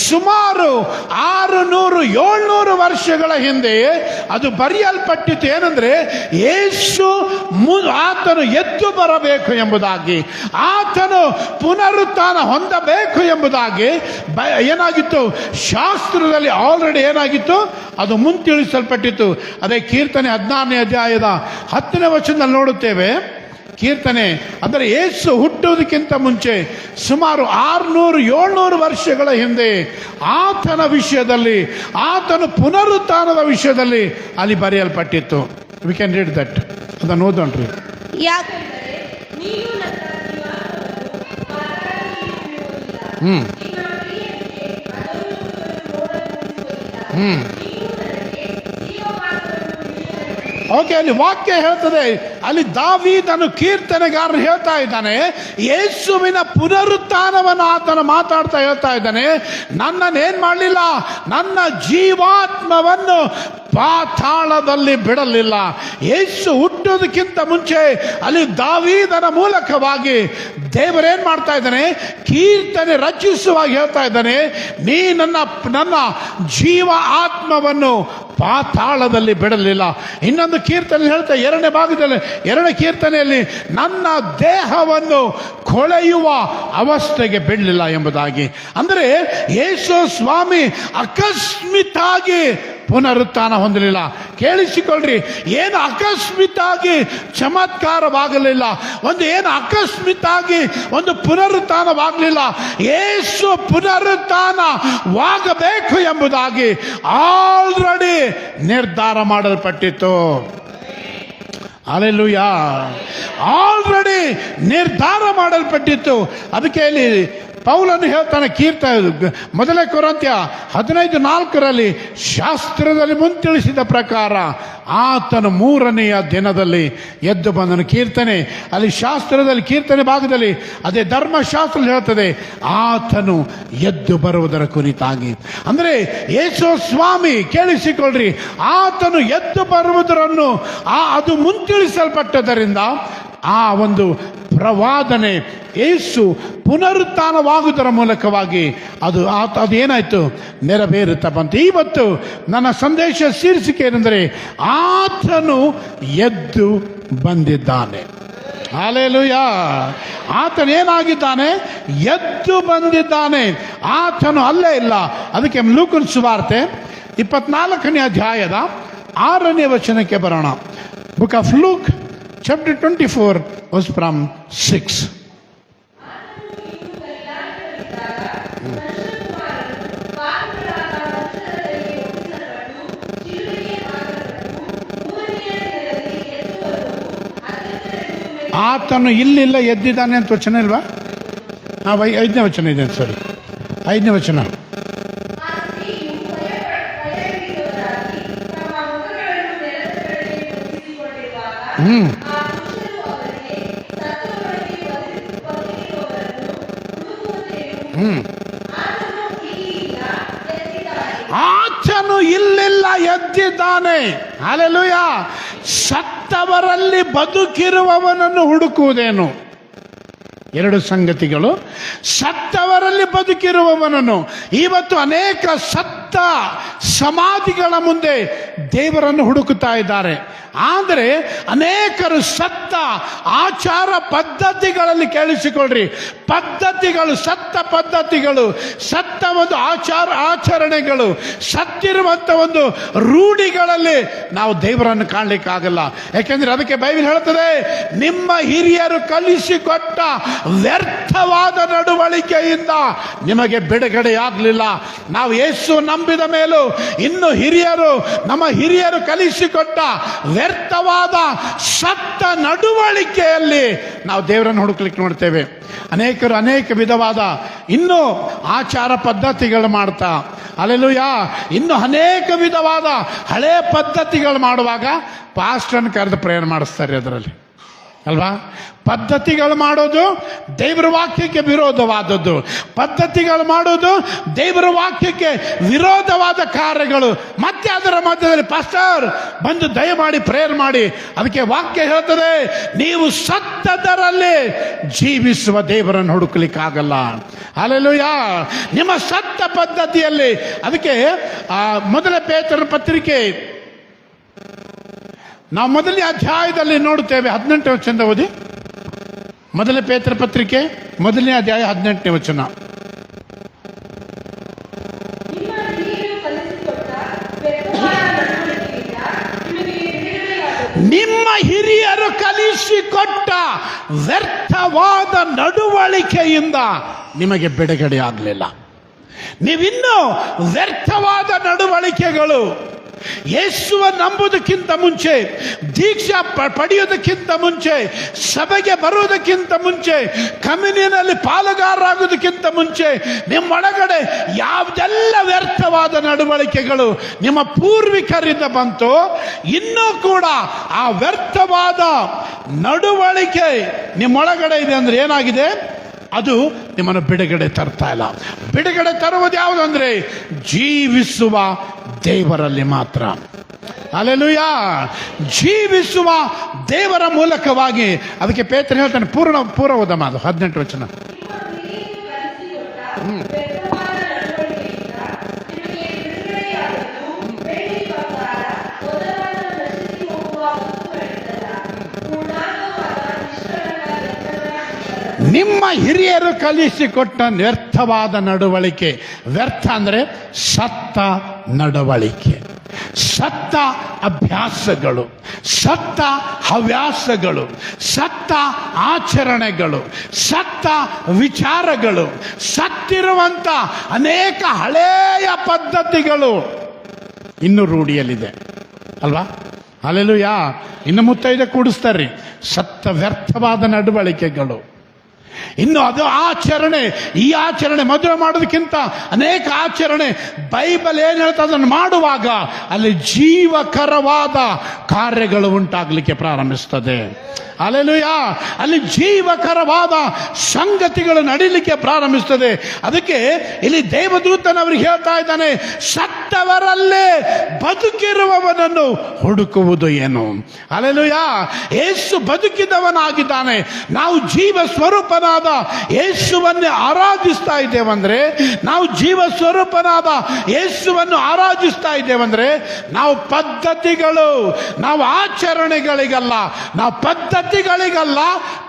ಸುಮಾರು 600-700 ವರ್ಷಗಳ ಹಿಂದೆ ಅದು ಬರೆಯಲ್ಪಟ್ಟಿತ್ತು. ಏನಂದ್ರೆ ಯೇಸು ಆತನು ಎದ್ದು ಬರಬೇಕು ಎಂಬುದಾಗಿ, ಆತನು ಪುನರುತ್ಥಾನ ಹೊಂದಬೇಕು ಎಂಬುದಾಗಿ ಏನಾಗಿತ್ತು, ಶಾಸ್ತ್ರದಲ್ಲಿ ಆಲ್ರೆಡಿ ಏನಾಗಿತ್ತು, ಅದು ಮುಂತಿಳಿಸಲ್ಪಟ್ಟಿತ್ತು. ಅದೇ ಕೀರ್ತನೆ 16ನೇ ಅಧ್ಯಾಯದ 10ನೇ ವಚನದಲ್ಲಿ ನೋಡುತ್ತೇವೆ. ಕೀರ್ತನೆ ಅಂದರೆ ಯೇಸು ಹುಟ್ಟುವುದಕ್ಕಿಂತ ಮುಂಚೆ ಸುಮಾರು 600-700 ವರ್ಷಗಳ ಹಿಂದೆ ಆತನ ವಿಷಯದಲ್ಲಿ, ಆತನ ಪುನರುತ್ಥಾನದ ವಿಷಯದಲ್ಲಿ ಅಲ್ಲಿ ಬರೆಯಲ್ಪಟ್ಟಿತ್ತು. We can read that. ಅದನ್ನು ಓದೋಣ್ರಿ. ಓಕೆ, ಅಲ್ಲಿ ವಾಕ್ಯ ಹೇಳ್ತದೆ, ಅಲ್ಲಿ ದಾವೀದನು ಕೀರ್ತನೆಗಾರನು ಹೇಳ್ತಾ ಇದ್ದಾನೆ, ಯೇಸುವಿನ ಪುನರುತ್ಥಾನವನ್ನು ಆತನು ಮಾತಾಡ್ತಾ ಹೇಳ್ತಾ ಇದ್ದಾನೆ. ನನ್ನನ್ನೇನು ಮಾಡಲಿಲ್ಲ, ನನ್ನ ಜೀವಾತ್ಮವನ್ನು ಪಾತಾಳದಲ್ಲಿ ಬಿಡಲಿಲ್ಲ. ಯೇಸು ಹುಟ್ಟೋದಕ್ಕಿಂತ ಮುಂಚೆ ಅಲ್ಲಿ ದಾವೀದನ ಮೂಲಕವಾಗಿ ದೇವರೇನ್ ಮಾಡ್ತಾ ಇದ್ದಾನೆ, ಕೀರ್ತನೆ ರಚಿಸುವಾಗ ಹೇಳ್ತಾ ಇದ್ದಾನೆ, ನೀ ನನ್ನ ಜೀವ ಆತ್ಮವನ್ನು ಪಾತಾಳದಲ್ಲಿ ಬಿಡಲಿಲ್ಲ. ಇನ್ನೊಂದು ಕೀರ್ತನೆ ಹೇಳ್ತಾ 2ನೇ ಭಾಗದಲ್ಲಿ 2ನೇ ಕೀರ್ತನೆಯಲ್ಲಿ ನನ್ನ ದೇಹವನ್ನು ಕೊಳೆಯುವ ಅವಸ್ಥೆಗೆ ಬಿಡಲಿಲ್ಲ ಎಂಬುದಾಗಿ. ಅಂದರೆ ಯೇಸು ಸ್ವಾಮಿ ಅಕಸ್ಮಿತಾಗಿ ಪುನರುತ್ಥಾನ ಹೊಂದಲಿಲ್ಲ. ಕೇಳಿಸಿಕೊಳ್ಳ್ರಿ, ಏನು ಅಕಸ್ಮಿತಾಗಿ ಚಮತ್ಕಾರವಾಗಲಿಲ್ಲ, ಏನು ಅಕಸ್ಮಿತಾಗಿ ಒಂದು ಪುನರುತ್ಥಾನವಾಗಲಿಲ್ಲ. ಯೇಸು ಪುನರುತ್ಥಾನವಾಗಬೇಕು ಎಂಬುದಾಗಿ ಆಲ್ರೆಡಿ ನಿರ್ಧಾರ ಮಾಡಲ್ಪಟ್ಟಿತ್ತು. ಹಲ್ಲೆಲೂಯಾ, ಆಲ್ರೆಡಿ ನಿರ್ಧಾರ ಮಾಡಲ್ಪಟ್ಟಿತ್ತು. ಅದಕ್ಕೆ ಇಲ್ಲಿ ಪೌಲನು ಹೇಳ್ತಾನೆ, ಮೊದಲನೇ ಕೊರಿಂಥ್ಯ 15:4 ಶಾಸ್ತ್ರದಲ್ಲಿ ಮುಂತಿಳಿಸಿದ ಪ್ರಕಾರ ಆತನು 3ನೆಯ ದಿನದಲ್ಲಿ ಎದ್ದು ಬಂದನು. ಕೀರ್ತನೆ ಅಲ್ಲಿ ಶಾಸ್ತ್ರದಲ್ಲಿ, ಕೀರ್ತನೆ ಭಾಗದಲ್ಲಿ ಅದೇ ಧರ್ಮಶಾಸ್ತ್ರ ಹೇಳ್ತದೆ, ಆತನು ಎದ್ದು ಬರುವುದರ ಕುರಿತಾಗಿ. ಅಂದರೆ ಯೇಸು ಸ್ವಾಮಿ, ಕೇಳಿಸಿಕೊಳ್ಳ್ರಿ, ಆತನು ಎದ್ದು ಬರುವುದರನ್ನು ಅದು ಮುಂತಿಳಿಸಲ್ಪಟ್ಟದರಿಂದ ಆ ಒಂದು ಪ್ರವಾದನೆ ಯೇಸು ಪುನರುತ್ಥಾನವಾಗುವುದರ ಮೂಲಕವಾಗಿ ಅದು ಏನಾಯ್ತು, ನೆರವೇರುತ್ತಾ ಬಂತು. ಇವತ್ತು ನನ್ನ ಸಂದೇಶ ಶೀರ್ಷಿಕೆ ಏನೆಂದರೆ, ಆತನು ಎದ್ದು ಬಂದಿದ್ದಾನೆ. ಹಲ್ಲೆಲೂಯಾ, ಆತನೇನಾಗಿದ್ದಾನೆ, ಎದ್ದು ಬಂದಿದ್ದಾನೆ. ಆತನು ಅಲ್ಲೇ ಇಲ್ಲ. ಅದಕ್ಕೆ ಲೂಕನ ಸುವಾರ್ತೆ 24ನೇ ಅಧ್ಯಾಯದ 6ನೇ ವಚನಕ್ಕೆ ಬರೋಣ. Book of luke chapter 24 was from 6. ಆತನು ಇಲ್ಲಿಲ್ಲ, ಎದ್ದಿದ್ದಾನೆ ಅಂತ ವಚನ ಇಲ್ವಾ? 5ನೇ ವಚನ ಇದೆ, ಸರಿ, 5ನೇ ವಚನ. ಆತನು ಇಲ್ಲಿಲ್ಲ, ಎದ್ದಿದ್ದಾನೆ. ಹಲ್ಲೆಲೂಯಾ. ಸತ್ತವರಲ್ಲಿ ಬದುಕಿರುವವನನ್ನು ಹುಡುಕುವುದೇನು? 2 ಸಂಗತಿಗಳು. ಸತ್ತವರಲ್ಲಿ ಬದುಕಿರುವವನನ್ನು. ಇವತ್ತು ಅನೇಕ ಸತ್ತ ಸಮಾಧಿಗಳ ಮುಂದೆ ದೇವರನ್ನು ಹುಡುಕುತ್ತಾ ಇದ್ದಾರೆ. ಆದರೆ ಅನೇಕರು ಸತ್ತ ಆಚಾರ ಪದ್ಧತಿಗಳಲ್ಲಿ, ಕೇಳಿಸಿಕೊಳ್ಳ್ರಿ, ಪದ್ಧತಿಗಳು, ಸತ್ತ ಪದ್ಧತಿಗಳು, ಸತ್ತ ಒಂದು ಆಚರಣೆಗಳು, ಸತ್ತಿರುವಂಥ ಒಂದು ರೂಢಿಗಳಲ್ಲಿ ನಾವು ದೇವರನ್ನು ಕಾಣಲಿಕ್ಕಾಗಲ್ಲ. ಯಾಕೆಂದ್ರೆ ಅದಕ್ಕೆ ಬೈಬಲ್ ಹೇಳ್ತದೆ, ನಿಮ್ಮ ಹಿರಿಯರು ಕಲಿಸಿಕೊಟ್ಟ ವ್ಯರ್ಥವಾದ ನಡವಳಿಕೆಯಿಂದ ನಿಮಗೆ ಬಿಡುಗಡೆಯಾಗಲಿಲ್ಲ. ನಾವು ಯೇಸು ನಂಬಿದ ಮೇಲೂ ಇನ್ನು ನಮ್ಮ ಹಿರಿಯರು ಕಲಿಸಿಕೊಟ್ಟ ವ್ಯರ್ಥವಾದ ಸತ್ತ ನಡವಳಿಕೆಯಲ್ಲಿ ನಾವು ದೇವರನ್ನು ಹುಡುಕ್ಲಿಕ್ಕೆ ನೋಡ್ತೇವೆ. ಅನೇಕರು ಅನೇಕ ವಿಧವಾದ ಇನ್ನೂ ಆಚಾರ ಪದ್ಧತಿಗಳು ಮಾಡ್ತಾ, ಹಲ್ಲೆಲೂಯಾ, ಇನ್ನು ಅನೇಕ ವಿಧವಾದ ಹಳೆ ಪದ್ಧತಿಗಳು ಮಾಡುವಾಗ ಪಾಸ್ಟರ್ನ ಕರೆದು ಪ್ರೇಯರ್ ಮಾಡಿಸ್ತಾರೆ. ಅದರಲ್ಲಿ ಅಲ್ವಾ? ಪದ್ಧತಿಗಳು ಮಾಡೋದು ದೇವರ ವಾಕ್ಯಕ್ಕೆ ವಿರೋಧವಾದದ್ದು, ಪದ್ಧತಿಗಳು ಮಾಡೋದು ದೇವರ ವಾಕ್ಯಕ್ಕೆ ವಿರೋಧವಾದ ಕಾರ್ಯಗಳು. ಮತ್ತೆ ಅದರ ಮಧ್ಯದಲ್ಲಿ ಪಾಸ್ಟರ್ ಬಂದು ದಯಮಾಡಿ ಪ್ರೇಯರ್ ಮಾಡಿ, ಅದಕ್ಕೆ ವಾಕ್ಯ ಹೇಳ್ತದೆ ನೀವು ಸತ್ತದರಲ್ಲಿ ಜೀವಿಸುವ ದೇವರನ್ನು ಹುಡುಕಲಿಕ್ಕಾಗಲ್ಲ. ಹಲ್ಲೆಲೂಯಾ. ನಿಮ್ಮ ಸತ್ತ ಪದ್ಧತಿಯಲ್ಲಿ, ಅದಕ್ಕೆ ಮೊದಲ ಪೇತ್ರನ ಪತ್ರಿಕೆ ನಾವು ಮೊದಲನೇ ಅಧ್ಯಾಯದಲ್ಲಿ ನೋಡುತ್ತೇವೆ. 18ನೇ ವಚನ ಓದಿ. ಮೊದಲ ಪೇತ್ರ ಪತ್ರಿಕೆ 1ನೇ ಅಧ್ಯಾಯ 18ನೇ ವಚನ. ನಿಮ್ಮ ಹಿರಿಯರು ಕಲಿಸಿಕೊಟ್ಟ ವ್ಯರ್ಥವಾದ ನಡವಳಿಕೆಯಿಂದ ನಿಮಗೆ ಬಿಡುಗಡೆ ಆಗಲಿಲ್ಲ. ನೀವಿನ್ನೂ ವ್ಯರ್ಥವಾದ ನಡವಳಿಕೆಗಳು, ಯೇಸುವ ನಂಬುವುದಕ್ಕಿಂತ ಮುಂಚೆ, ದೀಕ್ಷಾ ಪಡೆಯೋದಕ್ಕಿಂತ ಮುಂಚೆ, ಸಭೆಗೆ ಬರುವುದಕ್ಕಿಂತ ಮುಂಚೆ, ಕಮ್ಯುನಿಯನಲ್ಲಿ ಪಾಲುಗಾರರಾಗೋದಕ್ಕಿಂತ ಮುಂಚೆ ನಿಮ್ಮೊಳಗಡೆ ಯಾವುದೆಲ್ಲ ವ್ಯರ್ಥವಾದ ನಡವಳಿಕೆಗಳು ನಿಮ್ಮ ಪೂರ್ವಿಕರಿಂದ ಬಂತು, ಇನ್ನೂ ಕೂಡ ಆ ವ್ಯರ್ಥವಾದ ನಡವಳಿಕೆ ನಿಮ್ಮೊಳಗಡೆ ಇದೆ ಅಂದ್ರೆ ಏನಾಗಿದೆ? ಅದು ನಿಮ್ಮನ್ನು ಬಿಡುಗಡೆ ತರ್ತಾ ಇಲ್ಲ. ಬಿಡುಗಡೆ ತರುವುದು ಯಾವುದು ಅಂದ್ರೆ ಜೀವಿಸುವ ದೇವರಲ್ಲಿ ಮಾತ್ರ. ಹಲ್ಲೆಲೂಯಾ. ಜೀವಿಸುವ ದೇವರ ಮೂಲಕವಾಗಿ. ಅದಕ್ಕೆ ಪೇತ್ರ ಹೇಳ್ತಾನೆ, ಪೂರ್ವದ ಮಾತು 18 ವಚನ. ನಿಮ್ಮ ಹಿರಿಯರು ಕಲಿಸಿಕೊಟ್ಟ ವ್ಯರ್ಥವಾದ ನಡವಳಿಕೆ. ವ್ಯರ್ಥ ಅಂದರೆ ಸತ್ತ ನಡವಳಿಕೆ, ಸತ್ತ ಅಭ್ಯಾಸಗಳು, ಸತ್ತ ಹವ್ಯಾಸಗಳು, ಸತ್ತ ಆಚರಣೆಗಳು, ಸತ್ತ ವಿಚಾರಗಳು, ಸತ್ತಿರುವಂಥ ಅನೇಕ ಹಳೆಯ ಪದ್ಧತಿಗಳು ಇನ್ನೂ ರೂಢಿಯಲ್ಲಿದೆ ಅಲ್ವಾ? ಹಲ್ಲೆಲೂಯಾ. ಇನ್ನು ಮುತ್ತೈದೆ ಕೂಡಿಸ್ತಾರ್ರಿ. ಸತ್ತ ವ್ಯರ್ಥವಾದ ನಡವಳಿಕೆಗಳು, ಇನ್ನು ಅದು ಆಚರಣೆ, ಈ ಆಚರಣೆ, ಮದುವೆ ಮಾಡೋದಕ್ಕಿಂತ ಅನೇಕ ಆಚರಣೆ. ಬೈಬಲ್ ಏನು ಹೇಳ್ತಾ ಅದನ್ನು ಮಾಡುವಾಗ ಅಲ್ಲಿ ಜೀವಕರವಾದ ಕಾರ್ಯಗಳು ಉಂಟಾಗಲಿಕ್ಕೆ ಪ್ರಾರಂಭಿಸ್ತದೆ. ಹಲ್ಲೆಲೂಯಾ. ಅಲ್ಲಿ ಜೀವಕರವಾದ ಸಂಗತಿಗಳು ನಡೀಲಿಕ್ಕೆ ಪ್ರಾರಂಭಿಸ್ತದೆ. ಅದಕ್ಕೆ ಇಲ್ಲಿ ದೇವದೂತನವರಿಗೆ ಹೇಳ್ತಾ ಇದ್ದಾನೆ, ಸತ್ತವರಲ್ಲೇ ಬದುಕಿರುವವನನ್ನು ಹುಡುಕುವುದು ಏನು? ಹಲ್ಲೆಲೂಯಾ. ಯೇಸು ಬದುಕಿದವನಾಗಿದ್ದಾನೆ. ನಾವು ಜೀವ ಸ್ವರೂಪನಾದ ಯೇಸುವನ್ನೇ ಆರಾಧಿಸ್ತಾ ಇದ್ದೇವಂದ್ರೆ, ನಾವು ಜೀವ ಸ್ವರೂಪನಾದ ಯೇಸುವನ್ನು ಆರಾಧಿಸ್ತಾ ಇದ್ದೇವಂದ್ರೆ, ನಾವು ಪದ್ಧತಿಗಳು, ನಾವು ಆಚರಣೆಗಳಿಗಲ್ಲ, ನಾವು ಪದ್ಧತಿಗಳಿಗಲ್ಲ,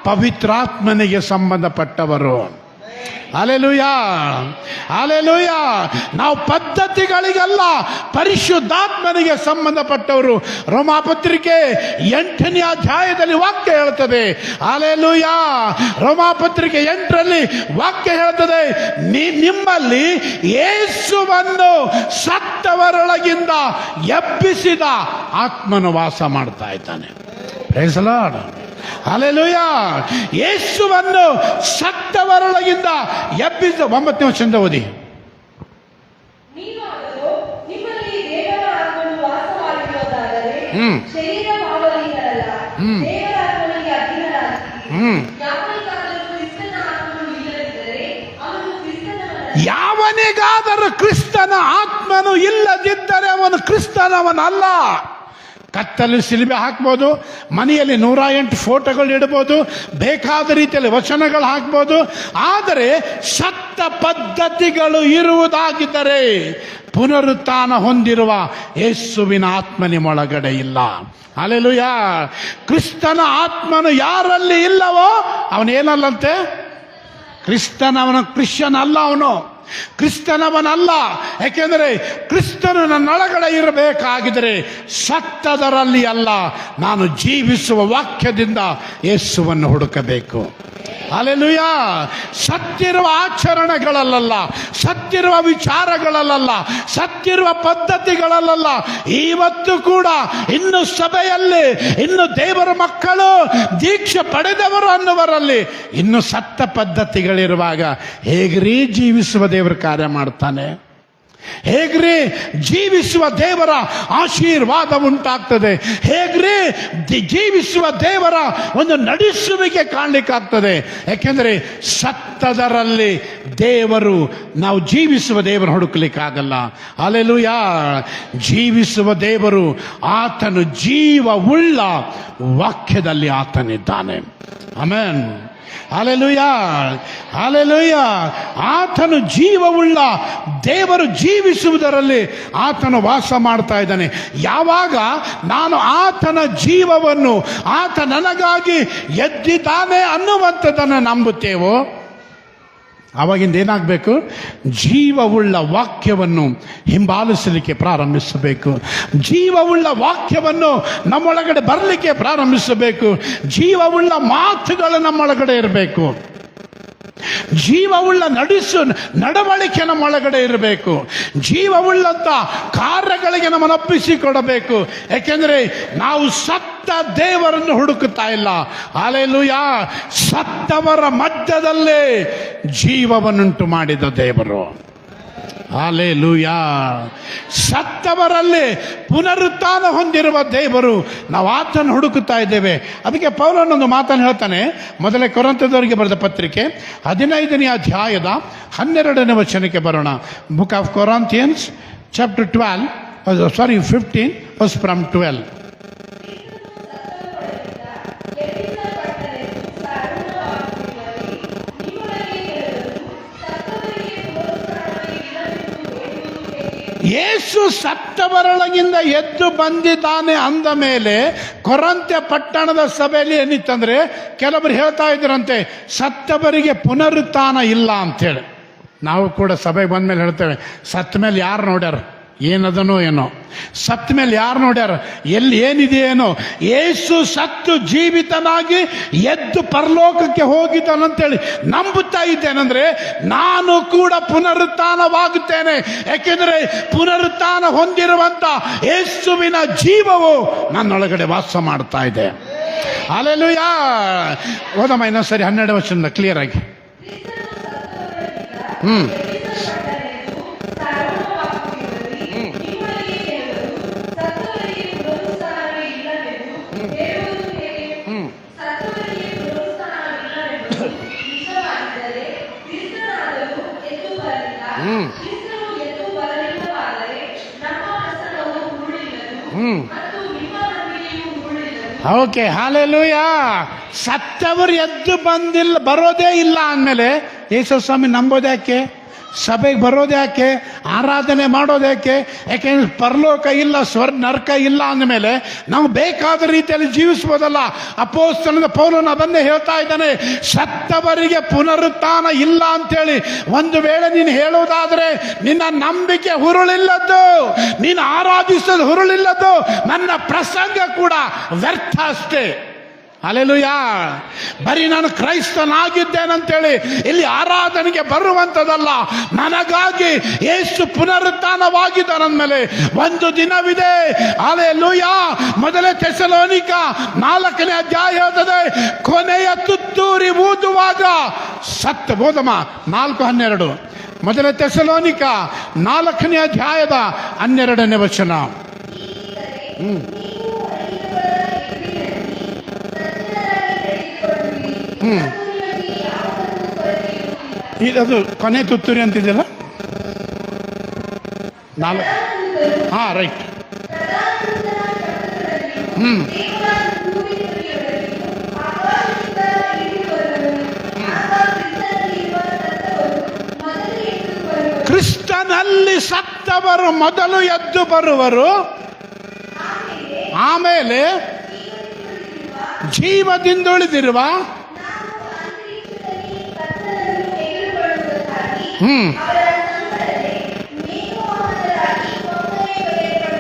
ಪವಿತ್ರಾತ್ಮನಿಗೆ ಸಂಬಂಧಪಟ್ಟವರು. ಹಲ್ಲೆಲೂಯಾ. ಹಲ್ಲೆಲೂಯಾ. ನಾವು ಪದ್ಧತಿಗಳಿಗಲ್ಲ, ಪರಿಶುದ್ಧಾತ್ಮನಿಗೆ ಸಂಬಂಧಪಟ್ಟವರು. ರೋಮಾಪತ್ರಿಕೆ 8ನೇ ಅಧ್ಯಾಯದಲ್ಲಿ ವಾಕ್ಯ ಹೇಳ್ತದೆ. ಹಲ್ಲೆಲೂಯಾ. ರೋಮಾಪತ್ರಿಕೆ 8ರಲ್ಲಿ ವಾಕ್ಯ ಹೇಳ್ತದೆ, ನಿಮ್ಮಲ್ಲಿ ಯೇಸುವನ್ನು ಸತ್ತವರೊಳಗಿಂದ ಎಬ್ಬಿಸಿದ ಆತ್ಮನು ವಾಸ ಮಾಡ್ತಾ ಇದ್ದಾನೆ. Praise the Lord. ಹಲ್ಲೆಲೂಯಾ. ಯೇಸುವನ್ನು ಸತ್ತವರೊಳಗಿಂದ ಎಬ್ಬಿಸಿದ 9ನೇ ವಚನದಿಂದ ಓದಿ. ಯಾವನಿಗಾದರೂ ಕ್ರಿಸ್ತನ ಆತ್ಮನು ಇಲ್ಲದಿದ್ದರೆ ಅವನು ಕ್ರಿಸ್ತನವನಲ್ಲ. ಕತ್ತಲ್ಲಿ ಸಿಲುಬೆ ಹಾಕ್ಬೋದು, ಮನೆಯಲ್ಲಿ 108 ಫೋಟೋಗಳು ಇಡ್ಬೋದು, ಬೇಕಾದ ರೀತಿಯಲ್ಲಿ ವಚನಗಳು ಹಾಕ್ಬೋದು. ಆದರೆ ಸತ್ತ ಪದ್ಧತಿಗಳು ಇರುವುದಾಗಿದ್ದರೆ ಪುನರುತ್ಥಾನ ಹೊಂದಿರುವ ಯೇಸುವಿನ ಆತ್ಮ ನಿಮ್ಮೊಳಗಡೆ ಇಲ್ಲ. ಹಲ್ಲೆಲೂಯಾ. ಕ್ರಿಸ್ತನ ಆತ್ಮನು ಯಾರಲ್ಲಿ ಇಲ್ಲವೋ ಅವನೇನಲ್ಲಂತೆ? ಕ್ರಿಸ್ತನವನು ಕ್ರಿಶ್ಚಿಯನ್ ಅಲ್ಲ, ಅವನು ಕ್ರಿಸ್ತನವನಲ್ಲ. ಯಾಕೆಂದರೆ ಕ್ರಿಸ್ತನು ನನ್ನೊಳಗಡೆ ಇರಬೇಕಾಗಿದ್ದರೆ ಸತ್ತದರಲ್ಲಿ ಅಲ್ಲ, ನಾನು ಜೀವಿಸುವ ವಾಕ್ಯದಿಂದ ಯೇಸುವನ್ನು ಹುಡುಕಬೇಕು. ಹಲ್ಲೆಲೂಯಾ. ಸತ್ತಿರುವ ಆಚರಣೆಗಳಲ್ಲ, ಸತ್ತಿರುವ ವಿಚಾರಗಳಲ್ಲ, ಸತ್ತಿರುವ ಪದ್ಧತಿಗಳಲ್ಲ. ಇವತ್ತು ಕೂಡ ಇನ್ನು ಸಭೆಯಲ್ಲಿ, ಇನ್ನು ದೇವರ ಮಕ್ಕಳು, ದೀಕ್ಷೆ ಪಡೆದವರು ಅನ್ನುವರಲ್ಲಿ ಇನ್ನು ಸತ್ತ ಪದ್ಧತಿಗಳಿರುವಾಗ ಹೇಗ್ರೀ ಜೀವಿಸುವ ದೇವರು ಕಾರ್ಯ ಮಾಡ್ತಾನೆ? ಹೇಗ್ರಿ ಜೀವಿಸುವ ದೇವರ ಆಶೀರ್ವಾದ ಉಂಟಾಗ್ತದೆ, ಹೇಗ್ರಿ ಜೀವಿಸುವ ದೇವರ ಒಂದು ನಡೆಸುವಿಕೆ ಕಾಣಲಿಕ್ಕಾಗ್ತದೆ. ಯಾಕೆಂದ್ರೆ ಸತ್ತದರಲ್ಲಿ ದೇವರು, ನಾವು ಜೀವಿಸುವ ದೇವರು ಹುಡುಕಲಿಕ್ಕಾಗಲ್ಲ. ಹಲ್ಲೆಲೂಯಾ. ಜೀವಿಸುವ ದೇವರು, ಆತನು ಜೀವವುಳ್ಳ ವಾಕ್ಯದಲ್ಲಿ ಆತನಿದ್ದಾನೆ. ಆಮೆನ್. Hallelujah, hallelujah. ಆತನು ಜೀವವುಳ್ಳ ದೇವರು, ಜೀವಿಸುವುದರಲ್ಲಿ ಆತನು ವಾಸ ಮಾಡ್ತಾ ಇದ್ದಾನೆ. ಯಾವಾಗ ನಾನು ಆತನ ಜೀವವನ್ನು, ಆತ ನನಗಾಗಿ ಎದ್ದಿದ್ದಾನೆ ಅನ್ನುವಂಥದ್ದನ್ನು ನಂಬುತ್ತೇವೋ, ಆವಾಗಿಂದ ಏನಾಗಬೇಕು? ಜೀವವುಳ್ಳ ವಾಕ್ಯವನ್ನು ಹಿಂಬಾಲಿಸಲಿಕ್ಕೆ ಪ್ರಾರಂಭಿಸಬೇಕು. ಜೀವವುಳ್ಳ ವಾಕ್ಯವನ್ನು ನಮ್ಮೊಳಗಡೆ ಬರಲಿಕ್ಕೆ ಪ್ರಾರಂಭಿಸಬೇಕು. ಜೀವವುಳ್ಳ ಮಾತುಗಳು ನಮ್ಮೊಳಗಡೆ ಇರಬೇಕು. ಜೀವವುಳ್ಳ ನಡವಳಿಕೆ ನಮ್ಮೊಳಗಡೆ ಇರಬೇಕು. ಜೀವವುಳ್ಳಂತ ಕಾರ್ಯಗಳಿಗೆ ನಮ್ಮನ್ನು ಒಪ್ಪಿಸಿಕೊಡಬೇಕು. ಯಾಕೆಂದ್ರೆ ನಾವು ಸತ್ತ ದೇವರನ್ನು ಹುಡುಕುತ್ತಾ ಇಲ್ಲ. ಹಲ್ಲೆಲೂಯಾ. ಸತ್ತವರ ಮಧ್ಯದಲ್ಲೇ ಜೀವವನ್ನುಂಟು ಮಾಡಿದ ದೇವರು. ಹಲ್ಲೆಲೂಯಾ. ಸತ್ತವರಲ್ಲಿ ಪುನರುತ್ಥಾನ ಹೊಂದಿರುವ ದೇವರು, ನಾವು ಆತನ ಹುಡುಕುತ್ತಾ ಇದ್ದೇವೆ. ಅದಕ್ಕೆ ಪೌಲನೊಂದು ಮಾತನ್ನು ಹೇಳ್ತಾನೆ. ಮೊದಲೇ ಕೊರಿಂಥದವರಿಗೆ ಬರೆದ ಪತ್ರಿಕೆ 15ನೇ ಅಧ್ಯಾಯದ 12ನೇ ವಚನಕ್ಕೆ ಬರೋಣ. Book of Corinthians chapter 15 verse from 12. ಯೇಸು ಸತ್ತವರೊಳಗಿಂದ ಎದ್ದು ಬಂದಿದ್ದಾನೆ ಅಂದ ಮೇಲೆ ಕೊರಂತ್ಯ ಪಟ್ಟಣದ ಸಭೆಯಲ್ಲಿ ಏನಿತ್ತಂದ್ರೆ, ಕೆಲವರು ಹೇಳ್ತಾ ಇದ್ರಂತೆ ಸತ್ತವರಿಗೆ ಪುನರುತ್ಥಾನ ಇಲ್ಲ ಅಂತೇಳಿ. ನಾವು ಕೂಡ ಸಭೆಗೆ ಬಂದ ಮೇಲೆ ಹೇಳ್ತೇವೆ, ಸತ್ತ ಮೇಲೆ ಯಾರು ನೋಡ್ಯಾರ? ಏನದನೋ ಏನೋ. ಸತ್ತ ಮೇಲೆ ಯಾರು ನೋಡ್ಯಾರ? ಎಲ್ಲಿ ಏನಿದೆಯೇನೋ. ಯೇಸು ಸತ್ತು ಜೀವಿತನಾಗಿ ಎದ್ದು ಪರಲೋಕಕ್ಕೆ ಹೋಗಿದ್ದಾನಂತೇಳಿ ನಂಬುತ್ತಾ ಇದ್ದೇನೆಂದ್ರೆ, ನಾನು ಕೂಡ ಪುನರುತ್ಥಾನವಾಗುತ್ತೇನೆ. ಯಾಕೆಂದ್ರೆ ಪುನರುತ್ಥಾನ ಹೊಂದಿರುವಂತ ಯೇಸುವಿನ ಜೀವವು ನನ್ನೊಳಗಡೆ ವಾಸ ಮಾಡ್ತಾ ಇದೆ. ಹಲ್ಲೆಲೂಯಾ. ಓದಮ್ಮ ಇನ್ನೊಂದ್ಸರಿ 12ನೇ ವಚನ ಕ್ಲಿಯರ್ ಆಗಿ. Okay, hallelujah. ಸತ್ತವರು ಎದ್ದು ಬರೋದೇ ಇಲ್ಲ ಅಂದಮೇಲೆ ಯೇಸು ಸ್ವಾಮಿ ನಂಬೋದ್ಯಾಕೆ? ಸಭೆಗೆ ಬರೋದ್ಯಾಕೆ? ಆರಾಧನೆ ಮಾಡೋದ್ಯಾಕೆ? ಯಾಕೆಂದ್ರೆ ಪರಲೋಕ ಇಲ್ಲ, ನರಕ ಇಲ್ಲ ಅಂದಮೇಲೆ ನಾವು ಬೇಕಾದ ರೀತಿಯಲ್ಲಿ ಜೀವಿಸ್ಬೋದಲ್ಲ. ಅಪೊಸ್ತಲನಾದ ಪೌಲನು ಅದನ್ನೇ ಹೇಳ್ತಾ ಇದ್ದಾನೆ. ಸತ್ತವರಿಗೆ ಪುನರುತ್ಥಾನ ಇಲ್ಲ ಅಂತೇಳಿ ಒಂದು ವೇಳೆ ನೀನು ಹೇಳುವುದಾದ್ರೆ ನಿನ್ನ ನಂಬಿಕೆ ಹುರುಳಿಲ್ಲದ್ದು, ನೀನು ಆರಾಧಿಸೋದು ಹುರುಳಿಲ್ಲದ್ದು, ನನ್ನ ಪ್ರಸಂಗ ಕೂಡ ವ್ಯರ್ಥ ಅಷ್ಟೇ. ಹಲ್ಲೆಲೂಯಾ. ಬರೀ ನಾನು ಕ್ರೈಸ್ತನಾಗಿದ್ದೇನಂತೇಳಿ ಇಲ್ಲಿ ಆರಾಧನೆಗೆ ಬರುವಂಥದ್ದಲ್ಲ. ನನಗಾಗಿ ಯೇಸು ಪುನರುತ್ಥಾನವಾಗಿದ್ದಾನಂದ್ಮೇಲೆ ಒಂದು ದಿನವಿದೆ. ಹಲ್ಲೆಲೂಯಾ. ಮೊದಲೇ ಥೆಸಲೋನಿಕ 4ನೇ ಅಧ್ಯಾಯ ಹೇಳ್ತದೆ, ಕೊನೆಯ ತುತ್ತೂರಿ ಊದುವಾಗ ಸತ್ತ. ಬೋಧಮ 4:12. ಮೊದಲೇ ಥೆಸಲೋನಿಕ 4ನೇ ಅಧ್ಯಾಯದ 12ನೇ ವಚನ. ಅದು ಕೊನೆ ತುತ್ತೂರಿ ಅಂತಿದೆಯಲ್ಲ, 4. ರೈಟ್. ಕ್ರಿಸ್ತನಲ್ಲಿ ಸತ್ತವರು ಮೊದಲು ಎದ್ದು ಬರುವರು, ಆಮೇಲೆ ಜೀವದಿಂದುಳಿದಿರುವ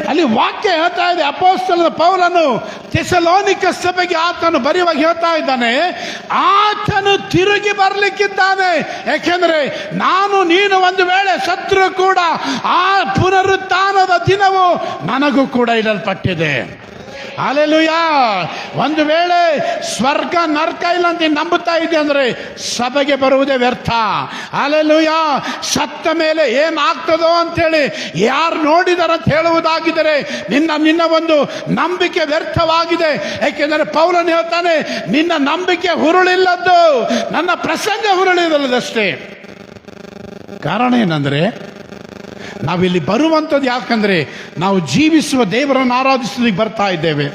ಅಲ್ಲಿ ವಾಕ್ಯ ಹೇಳ್ತಾ ಇದೆ. ಅಪೊಸ್ತಲನಾದ ಪೌಲನು ಥೆಸಲೋನಿಕ ಸಭೆಗೆ ಆತನು ಬರೆಯುವಾಗ ಹೇಳ್ತಾ ಇದ್ದಾನೆ, ಆತನು ತಿರುಗಿ ಬರ್ಲಿಕ್ಕಿದ್ದಾನೆ. ಯಾಕೆಂದ್ರೆ ನಾನು ನೀನು ಒಂದು ವೇಳೆ ಸತ್ರು ಕೂಡ ಆ ಪುನರುತ್ಥಾನದ ದಿನವು ನನಗೂ ಕೂಡ ಇಡಲ್ಪಟ್ಟಿದೆ. ಹಲ್ಲೆಲೂಯಾ. ಒಂದು ವೇಳೆ ಸ್ವರ್ಗ ನರಕ ಇಲ್ಲ ಅಂತ ನಂಬುತ್ತಾ ಇದೆ ಅಂದ್ರೆ ಸಭೆಗೆ ಬರುವುದೇ ವ್ಯರ್ಥ. ಹಲ್ಲೆಲೂಯಾ. ಸತ್ತ ಮೇಲೆ ಏನಾಗ್ತದೋ ಅಂತೇಳಿ ಯಾರು ನೋಡಿದಾರ ಅಂತ ಹೇಳುವುದಾಗಿದ್ದರೆ ನಿನ್ನ ಒಂದು ನಂಬಿಕೆ ವ್ಯರ್ಥವಾಗಿದೆ. ಯಾಕೆಂದರೆ ಪೌಲನು ಹೇಳ್ತಾನೆ, ನಿನ್ನ ನಂಬಿಕೆ ಹುರುಳಿಲ್ಲದ್ದು, ನನ್ನ ಪ್ರಸಂಗ ಹುರುಳಿಲ್ಲದಷ್ಟೇ. ಕಾರಣ ಏನಂದ್ರೆ ನಾವಿಲ್ಲಿ ಬರುವಂಥದ್ದು ಯಾಕಂದ್ರೆ ನಾವು ಜೀವಿಸುವ ದೇವರನ್ನು ಆರಾಧಿಸಲಿಕ್ಕೆ ಬರ್ತಾ ಇದ್ದೇವೆ.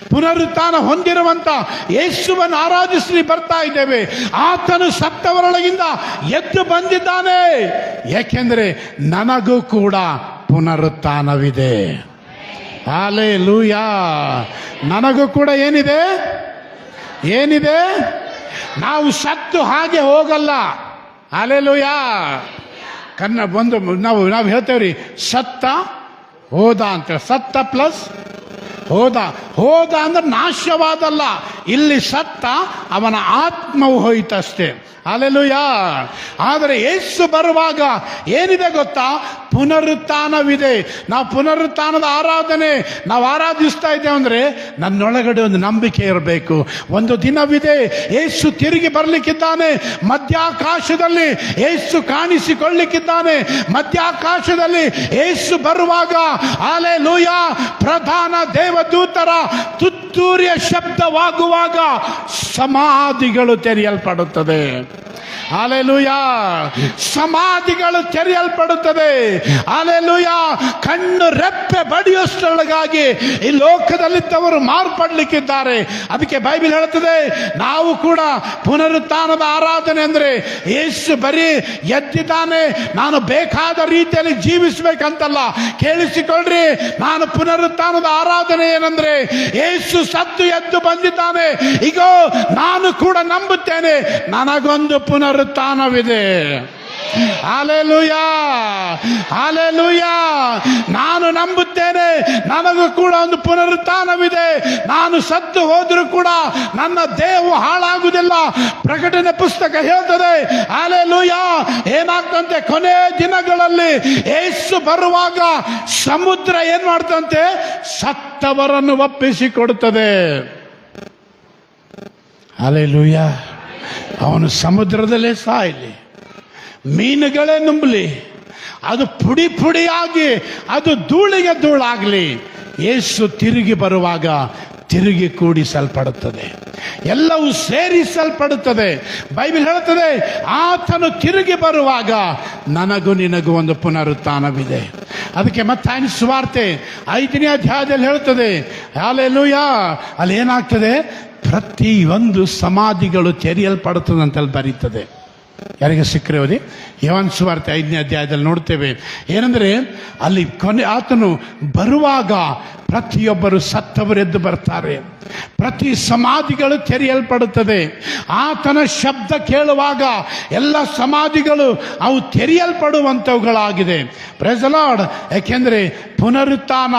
ಪುನರುತ್ಥಾನ ಹೊಂದಿರುವಂತ ಯೇಸುವನ್ನು ಆರಾಧಿಸಲಿಕ್ಕೆ ಬರ್ತಾ ಇದ್ದೇವೆ. ಆತನು ಸತ್ತವರೊಳಗಿಂದ ಎದ್ದು ಬಂದಿದ್ದಾನೆ. ಯಾಕೆಂದ್ರೆ ನನಗೂ ಕೂಡ ಪುನರುತ್ಥಾನವಿದೆ. ಹಲ್ಲೆಲೂಯಾ. ನನಗೂ ಕೂಡ ಏನಿದೆ? ನಾವು ಸತ್ತು ಹಾಗೆ ಹೋಗಲ್ಲ. ಹಲ್ಲೆಲೂಯಾ. ಒಂದು ನಾವು ಹೇಳ್ತೇವ್ರಿ, ಸತ್ತ ಹೋದ ಅಂತ. ಸತ್ತ ಪ್ಲಸ್ ಹೋದ ಅಂದ್ರೆ ನಾಶವಾದಲ್ಲ. ಇಲ್ಲಿ ಸತ್ತ ಅವನ ಆತ್ಮವು ಹೋಯಿತಷ್ಟೇ. ಹಲ್ಲೆಲೂಯಾ. ಆದರೆ ಯೇಸು ಬರುವಾಗ ಏನಿದೆ ಗೊತ್ತಾ? ಪುನರುತ್ಥಾನವಿದೆ. ನಾವು ಪುನರುತ್ಥಾನದ ಆರಾಧನೆ ನಾವು ಆರಾಧಿಸ್ತಾ ಇದ್ದೇವೆ ಅಂದ್ರೆ ನನ್ನೊಳಗಡೆ ಒಂದು ನಂಬಿಕೆ ಇರಬೇಕು. ಒಂದು ದಿನವಿದೆ, ಯೇಸು ತಿರುಗಿ ಬರಲಿಕ್ಕಿದ್ದಾನೆ. ಮಧ್ಯಾಕಾಶದಲ್ಲಿ ಯೇಸು ಕಾಣಿಸಿಕೊಳ್ಳಿಕ್ಕಿದ್ದಾನೆ. ಮಧ್ಯಾಕಾಶದಲ್ಲಿ ಯೇಸು ಬರುವಾಗ ಹಲ್ಲೆಲೂಯಾ ಪ್ರಧಾನ ದೇವದೂತರ ತುತ್ತೂರಿಯ ಶಬ್ದವಾಗುವಾಗ ಸಮಾಧಿಗಳು ತೆರೆಯಲ್ಪಡುತ್ತದೆ. ಹಲ್ಲೆಲೂಯಾ. ಸಮಾಧಿಗಳು ತೆರೆಯಲ್ಪಡುತ್ತದೆ. ಹಲ್ಲೆಲೂಯಾ. ಕಣ್ಣು ರೆಪ್ಪೆ ಬಡಿಯೋಷ್ಟರೊಳಗಾಗಿ ಈ ಲೋಕದಲ್ಲಿದ್ದವರು ಮಾರ್ಪಡ್ಲಿಕ್ಕಿದ್ದಾರೆ. ಅದಕ್ಕೆ ಬೈಬಲ್ ಹೇಳುತ್ತದೆ, ನಾವು ಕೂಡ ಪುನರುತ್ಥಾನದ ಆರಾಧನೆ ಅಂದ್ರೆ ಯೇಸು ಬರೀ ಎದ್ದಿದ್ದಾನೆ, ನಾನು ಬೇಕಾದ ರೀತಿಯಲ್ಲಿ ಜೀವಿಸಬೇಕಂತಲ್ಲ. ಕೇಳಿಸಿಕೊಳ್ಳ್ರಿ, ನಾನು ಪುನರುತ್ಥಾನದ ಆರಾಧನೆ ಏನಂದ್ರೆ ಯೇಸು ಸತ್ತು ಎದ್ದು ಬಂದಿದ್ದಾನೆ. ಈಗ ನಾನು ಕೂಡ ನಂಬುತ್ತೇನೆ, ನನಗೊಂದು ಪುನರುತ್ಥಾನವಿದೆ. ಹಲ್ಲೆಲೂಯಾ. ಹಲ್ಲೆಲೂಯಾ. ನಾನು ನಂಬುತ್ತೇನೆ, ನನಗೂ ಕೂಡ ಒಂದು ಪುನರುತ್ಥಾನವಿದೆ. ನಾನು ಸತ್ತು ಹೋದರೂ ಕೂಡ ನನ್ನ ದೇಹ ಹಾಳಾಗುವುದಿಲ್ಲ. ಪ್ರಕಟಣೆ ಪುಸ್ತಕ ಹೇಳ್ತದೆ. ಹಲ್ಲೆಲೂಯಾ. ಏನಾಗ್ತಂತೆ? ಕೊನೆ ದಿನಗಳಲ್ಲಿ ಯೇಸು ಬರುವಾಗ ಸಮುದ್ರ ಏನ್ ಮಾಡ್ತಂತೆ? ಸತ್ತವರನ್ನು ಒಪ್ಪಿಸಿಕೊಡುತ್ತದೆ. ಹಲ್ಲೆಲೂಯಾ. ಅವನು ಸಮುದ್ರದಲ್ಲೇ ಸಾಯಲಿ, ಮೀನುಗಳೇ ನುಂಬಲಿ, ಅದು ಪುಡಿ ಪುಡಿಯಾಗಿ ಅದು ಧೂಳಿಗೆ ಧೂಳಾಗಲಿ, ಯೇಸು ತಿರುಗಿ ಬರುವಾಗ ತಿರುಗಿ ಕೂಡಿಸಲ್ಪಡುತ್ತದೆ. ಎಲ್ಲವೂ ಸೇರಿಸಲ್ಪಡುತ್ತದೆ. ಬೈಬಲ್ ಹೇಳುತ್ತದೆ, ಆತನು ತಿರುಗಿ ಬರುವಾಗ ನನಗೂ ನಿನಗೂ ಒಂದು ಪುನರುತ್ಥಾನವಿದೆ. ಅದಕ್ಕೆ ಮತ್ತಾಯನ ಸುವಾರ್ತೆ 5ನೇ ಅಧ್ಯಾಯದಲ್ಲಿ ಹೇಳ್ತದೆ. ಹಲ್ಲೆಲೂಯಾ. ಅಲ್ಲಿ ಏನಾಗ್ತದೆ? ಪ್ರತಿಯೊಂದು ಸಮಾಧಿಗಳು ತೆರೆಯಲ್ಪಡುತ್ತದೆ ಅಂತಲ್ಲಿ ಬರೀತದೆ. ಯಾರಿಗೆ ಸಿಕ್ಕರೆ ಓದಿ. ಯೋಹಾನ ಸುವಾರ್ತೆ 5ನೇ ಅಧ್ಯಾಯದಲ್ಲಿ ನೋಡ್ತೇವೆ. ಏನಂದ್ರೆ ಅಲ್ಲಿ ಆತನು ಬರುವಾಗ ಪ್ರತಿಯೊಬ್ಬರು ಸತ್ತವರು ಎದ್ದು ಬರ್ತಾರೆ. ಪ್ರತಿ ಸಮಾಧಿಗಳು ತೆರೆಯಲ್ಪಡುತ್ತದೆ. ಆತನ ಶಬ್ದ ಕೇಳುವಾಗ ಎಲ್ಲ ಸಮಾಧಿಗಳು ಅವು ತೆರೆಯಲ್ಪಡುವಂಥವುಗಳಾಗಿದೆ. Price the lord. ಯಾಕೆಂದ್ರೆ ಪುನರುತ್ಥಾನ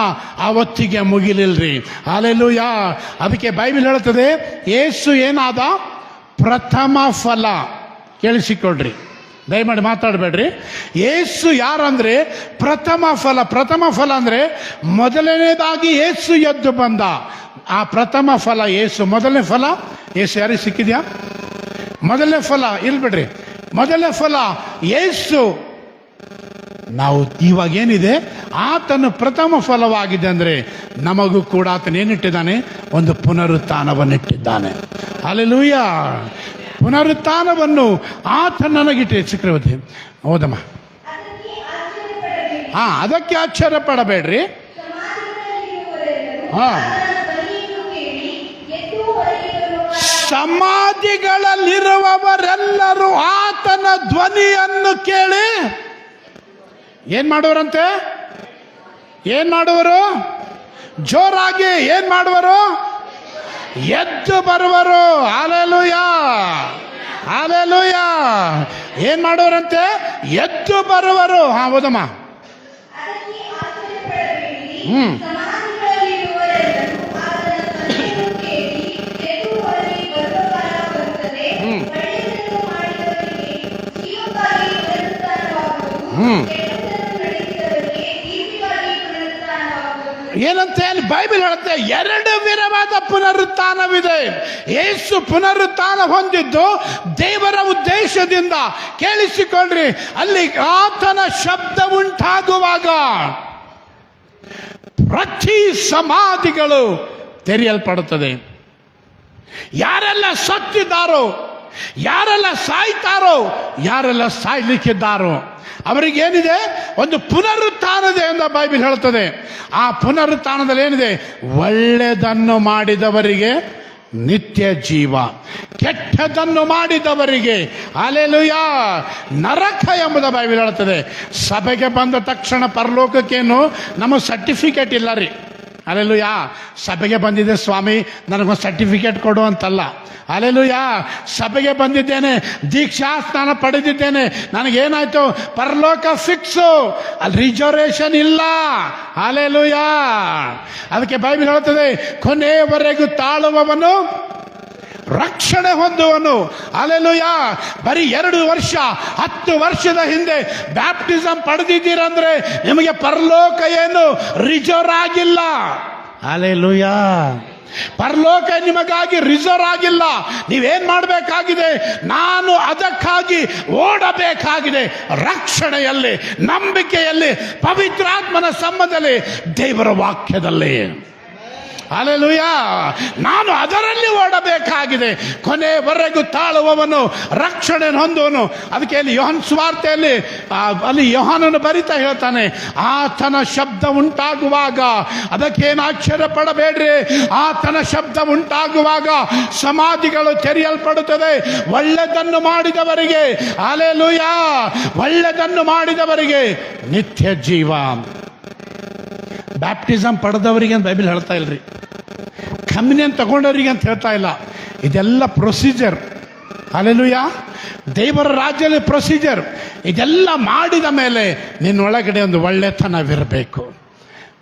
ಆವತ್ತಿಗೆ ಮುಗಿಲಿಲ್ರಿ. ಹಲ್ಲೆಲೂಯಾ. ಅದಕ್ಕೆ ಬೈಬಲ್ ಹೇಳುತ್ತದೆ, ಯೇಸು ಏನಾದ? ಪ್ರಥಮ ಫಲ. ಕೇಳಿಸಿಕೊಳ್ರಿ, ದಯಮಾಡಿ ಮಾತಾಡಬೇಡ್ರಿ. ಯೇಸು ಯಾರಂದ್ರೆ ಪ್ರಥಮ ಫಲ. ಪ್ರಥಮ ಫಲ ಅಂದ್ರೆ ಮೊದಲನೇದಾಗಿ ಯೇಸು ಎದ್ದು ಬಂದ. ಆ ಪ್ರಥಮ ಫಲ ಯೇಸು. ಮೊದಲನೇ ಫಲ ಯೇಸು. ಯಾರಿಗೆ ಸಿಕ್ಕಿದ್ಯಾ? ಮೊದಲನೇ ಫಲ ಇಲ್ಬಿಡ್ರಿ. ಮೊದಲನೇ ಫಲ ಯೇಸು. ನಾವು ಇವಾಗ ಏನಿದೆ, ಆತನು ಪ್ರಥಮ ಫಲವಾಗಿದೆ ಅಂದ್ರೆ ನಮಗೂ ಕೂಡ ಆತನ ಏನಿಟ್ಟಿದ್ದಾನೆ? ಒಂದು ಪುನರುತ್ಥಾನವನ್ನಿಟ್ಟಿದ್ದಾನೆ. ಹಲ್ಲೆಲೂಯಾ. ಪುನರುತ್ಥಾನವನ್ನು ಆತ ನನಗಿಟ್ಟೆ. ಚಕ್ರವರ್ತಿ ಹೌದಮ್ಮ. ಅದಕ್ಕೆ ಆಶ್ಚರ್ಯ ಪಡಬೇಡ್ರಿ. ಸಮಾಧಿಗಳಲ್ಲಿರುವವರೆಲ್ಲರೂ ಆತನ ಧ್ವನಿಯನ್ನು ಕೇಳಿ ಏನ್ ಮಾಡುವರಂತೆ? ಏನ್ ಮಾಡುವರು? ಜೋರಾಗಿ ಏನ್ ಮಾಡುವರು? ಎದ್ದು ಬರುವರು. ಹಲ್ಲೆಲೂಯಾ. ಹಲ್ಲೆಲೂಯಾ. ಏನ್ ಮಾಡುವರಂತೆ? ಎದ್ದು ಬರುವರು. ಓದಮ್ಮ. ಏನಂತ ಹೇಳಿ ಬೈಬಲ್ ಹೇಳುತ್ತೆ, ಎರಡು ವಿಧವಾದ ಪುನರುತ್ಥಾನವಿದೆ. ಯೇಸು ಪುನರುತ್ಥಾನ ಹೊಂದಿದ್ದು ದೇವರ ಉದ್ದೇಶದಿಂದ. ಕೇಳಿಸಿಕೊಳ್ಳ್ರಿ, ಅಲ್ಲಿ ಆತನ ಶಬ್ದ ಉಂಟಾಗುವಾಗ ಪ್ರತಿ ಸಮಾಧಿಗಳು ತೆರೆಯಲ್ಪಡುತ್ತದೆ. ಯಾರೆಲ್ಲ ಸತ್ತಿದ್ದಾರೋ, ಯಾರೆಲ್ಲ ಸಾಯ್ತಾರೋ, ಯಾರೆಲ್ಲ ಸಾಯ್ಲಿಕ್ಕಿದ್ದಾರೋ ಅವರಿಗೇನಿದೆ, ಒಂದು ಪುನರುತ್ಥಾನದೆ ಎಂದು ಬೈಬಲ್ ಹೇಳುತ್ತದೆ. ಆ ಪುನರುತ್ಥಾನದಲ್ಲಿ ಏನಿದೆ, ಒಳ್ಳೆಯದನ್ನು ಮಾಡಿದವರಿಗೆ ನಿತ್ಯ ಜೀವ, ಕೆಟ್ಟದನ್ನು ಮಾಡಿದವರಿಗೆ ಹಲ್ಲೆಲೂಯಾ ನರಕ ಎಂಬುದು ಬೈಬಲ್ ಹೇಳುತ್ತದೆ. ಸಭೆಗೆ ಬಂದ ತಕ್ಷಣ ಪರಲೋಕಕ್ಕೇನು ನಮಗೆ ಸರ್ಟಿಫಿಕೇಟ್ ಇಲ್ಲ ರೀ. ಹಲ್ಲೆಲೂಯಾ. ಸಭೆಗೆ ಬಂದಿದ್ದೆ ಸ್ವಾಮಿ, ನನಗೊಂದು ಸರ್ಟಿಫಿಕೇಟ್ ಕೊಡು ಅಂತಲ್ಲ. ಹಲ್ಲೆಲೂಯಾ. ಸಭೆಗೆ ಬಂದಿದ್ದೇನೆ, ದೀಕ್ಷಾ ಸ್ನಾನ ಪಡೆದಿದ್ದೇನೆ, ನನಗೇನಾಯ್ತು, ಪರಲೋಕ ಫಿಕ್ಸು, ಅಲ್ಲಿ ರಿಸರ್ವೇಷನ್ ಇಲ್ಲ. ಹಲ್ಲೆಲೂಯಾ. ಅದಕ್ಕೆ ಬೈಬಲ್ ಹೇಳುತ್ತದೆ, ಕೊನೆಯವರೆಗೂ ತಾಳುವವನು ರಕ್ಷಣೆ ಹೊಂದುವನು. ಹಲ್ಲೆಲೂಯಾ. ಬರೀ 2 ವರ್ಷ 10 ವರ್ಷದ ಹಿಂದೆ ಬ್ಯಾಪ್ಟಿಸಮ್ ಪಡೆದಿದ್ದೀರಂದ್ರೆ ನಿಮಗೆ ಪರಲೋಕ ಏನು ರಿಸರ್ವ್ ಆಗಿಲ್ಲ. ಹಲ್ಲೆಲೂಯಾ. ಪರಲೋಕ ನಿಮಗಾಗಿ ರಿಸರ್ವ್ ಆಗಿಲ್ಲ. ನೀವೇನ್ ಮಾಡಬೇಕಾಗಿದೆ, ನಾನು ಅದಕ್ಕಾಗಿ ಓಡಬೇಕಾಗಿದೆ. ರಕ್ಷಣೆಯಲ್ಲಿ, ನಂಬಿಕೆಯಲ್ಲಿ, ಪವಿತ್ರಾತ್ಮನ ಸಂಬಂಧದಲ್ಲಿ, ದೇವರ ವಾಕ್ಯದಲ್ಲಿ. ಹಲ್ಲೆಲೂಯಾ. ನಾನು ಅದರಲ್ಲಿ ಓಡಬೇಕಾಗಿದೆ. ಕೊನೆವರೆಗೂ ತಾಳುವವನು ರಕ್ಷಣೆ ಹೊಂದುವನು. ಅದಕ್ಕೆ ಅಲ್ಲಿ ಯೋಹಾನ ಸುವಾರ್ತೆಯಲ್ಲಿ ಅಲ್ಲಿ ಯೋಹಾನನು ಬರಿತಾ ಹೇಳ್ತಾನೆ, ಆತನ ಶಬ್ದ ಉಂಟಾಗುವಾಗ, ಅದಕ್ಕೇನು ಆಶ್ಚರ್ಯ ಪಡಬೇಡ್ರಿ, ಆತನ ಶಬ್ದ ಉಂಟಾಗುವಾಗ ಸಮಾಧಿಗಳು ತೆರೆಯಲ್ಪಡುತ್ತದೆ. ಒಳ್ಳೆದನ್ನು ಮಾಡಿದವರಿಗೆ, ಹಲ್ಲೆಲೂಯಾ, ಒಳ್ಳೆದನ್ನು ಮಾಡಿದವರಿಗೆ ನಿತ್ಯ ಜೀವ. ಬ್ಯಾಪ್ಟಿಸಮ್ ಪಡೆದವರಿಗೆ ಅಂತ ಬೈಬಲ್ ಹೇಳ್ತಾ ಇಲ್ರಿ, ಕಮ್ಯುನಿಯನ್ ತಗೊಂಡವರಿಗೆ ಅಂತ ಹೇಳ್ತಾ ಇಲ್ಲ. ಇದೆಲ್ಲ ಪ್ರೊಸೀಜರ್. ಹಲ್ಲೆಲೂಯಾ. ದೇವರ ರಾಜ್ಯದಲ್ಲಿ ಪ್ರೊಸೀಜರ್. ಇದೆಲ್ಲ ಮಾಡಿದ ಮೇಲೆ ನಿನ್ನೊಳಗಡೆ ಒಂದು ಒಳ್ಳೆತನವಿರಬೇಕು.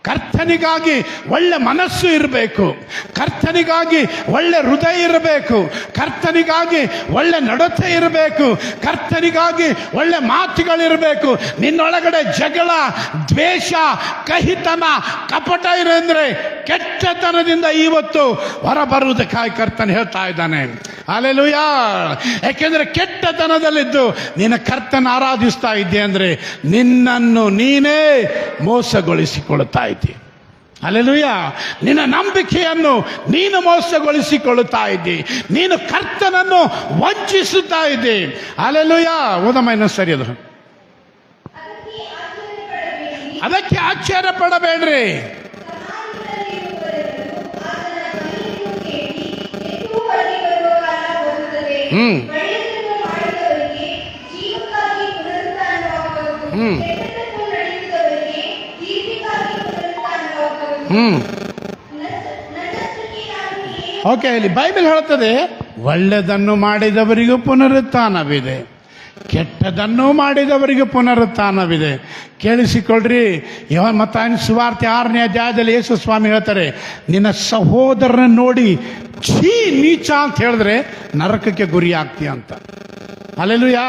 ಕರ್ತನಿಗಾಗಿ ಒಳ್ಳೆ ಮನಸ್ಸು ಇರಬೇಕು, ಕರ್ತನಿಗಾಗಿ ಒಳ್ಳೆ ಹೃದಯ ಇರಬೇಕು, ಕರ್ತನಿಗಾಗಿ ಒಳ್ಳೆ ನಡತೆ ಇರಬೇಕು, ಕರ್ತನಿಗಾಗಿ ಒಳ್ಳೆ ಮಾತುಗಳಿರಬೇಕು. ನಿನ್ನೊಳಗಡೆ ಜಗಳ, ದ್ವೇಷ, ಕಹಿತನ, ಕಪಟ ಇರಂದ್ರೆ ಕೆಟ್ಟತನದಿಂದ ಇವತ್ತು ಹೊರಬರುವುದಕ್ಕಾಗಿ ಕರ್ತನ ಹೇಳ್ತಾ ಇದ್ದಾನೆ. ಹಲ್ಲೆಲೂಯಾ. ಯಾಕೆಂದ್ರೆ ಕೆಟ್ಟತನದಲ್ಲಿದ್ದು ನಿನ್ನ ಕರ್ತನ ಆರಾಧಿಸ್ತಾ ಇದ್ದೆ ಅಂದ್ರೆ ನಿನ್ನನ್ನು ನೀನೇ ಮೋಸಗೊಳಿಸಿಕೊಳ್ಳುತ್ತಾ ಇದ್ದಿ. ಹಲ್ಲೆಲೂಯಾ. ನಿನ್ನ ನಂಬಿಕೆಯನ್ನು ನೀನು ಮೋಸಗೊಳಿಸಿಕೊಳ್ಳುತ್ತಾ ಇದ್ದಿ, ನೀನು ಕರ್ತನನ್ನು ವಂಚಿಸುತ್ತಾ ಇದ್ದಿ. ಹಲ್ಲೆಲೂಯಾ. ಓದಮ್ಮ ಇನ್ನೊಂದು ಸರಿ ಅದು. ಅದಕ್ಕೆ ಆಶ್ಚರ್ಯ ಪಡಬೇಡ್ರಿ. ಓಕೆ, ಇಲ್ಲಿ ಬೈಬಲ್ ಹೇಳುತ್ತದೆ, ಒಳ್ಳೆದನ್ನು ಮಾಡಿದವರಿಗೂ ಪುನರುತ್ಥಾನವಿದೆ, ಕೆಟ್ಟದನ್ನು ಮಾಡಿದವರಿಗೂ ಪುನರುತ್ಥಾನವಿದೆ. ಕೇಳಿಸಿಕೊಳ್ಳ್ರಿ. ಮತ್ತಾಯನ ಸುವಾರ್ತೆ 6ನೇ ಅಧ್ಯಾಯದಲ್ಲಿ ಯೇಸು ಸ್ವಾಮಿ ಹೇಳ್ತಾರೆ, ನಿನ್ನ ಸಹೋದರನ ನೋಡಿ ಛೀ ನೀಚ ಅಂತ ಹೇಳಿದ್ರೆ ನರಕಕ್ಕೆ ಗುರಿ ಆಗ್ತೀಯ ಅಂತ. ಹಲ್ಲೆಲೂಯಾ.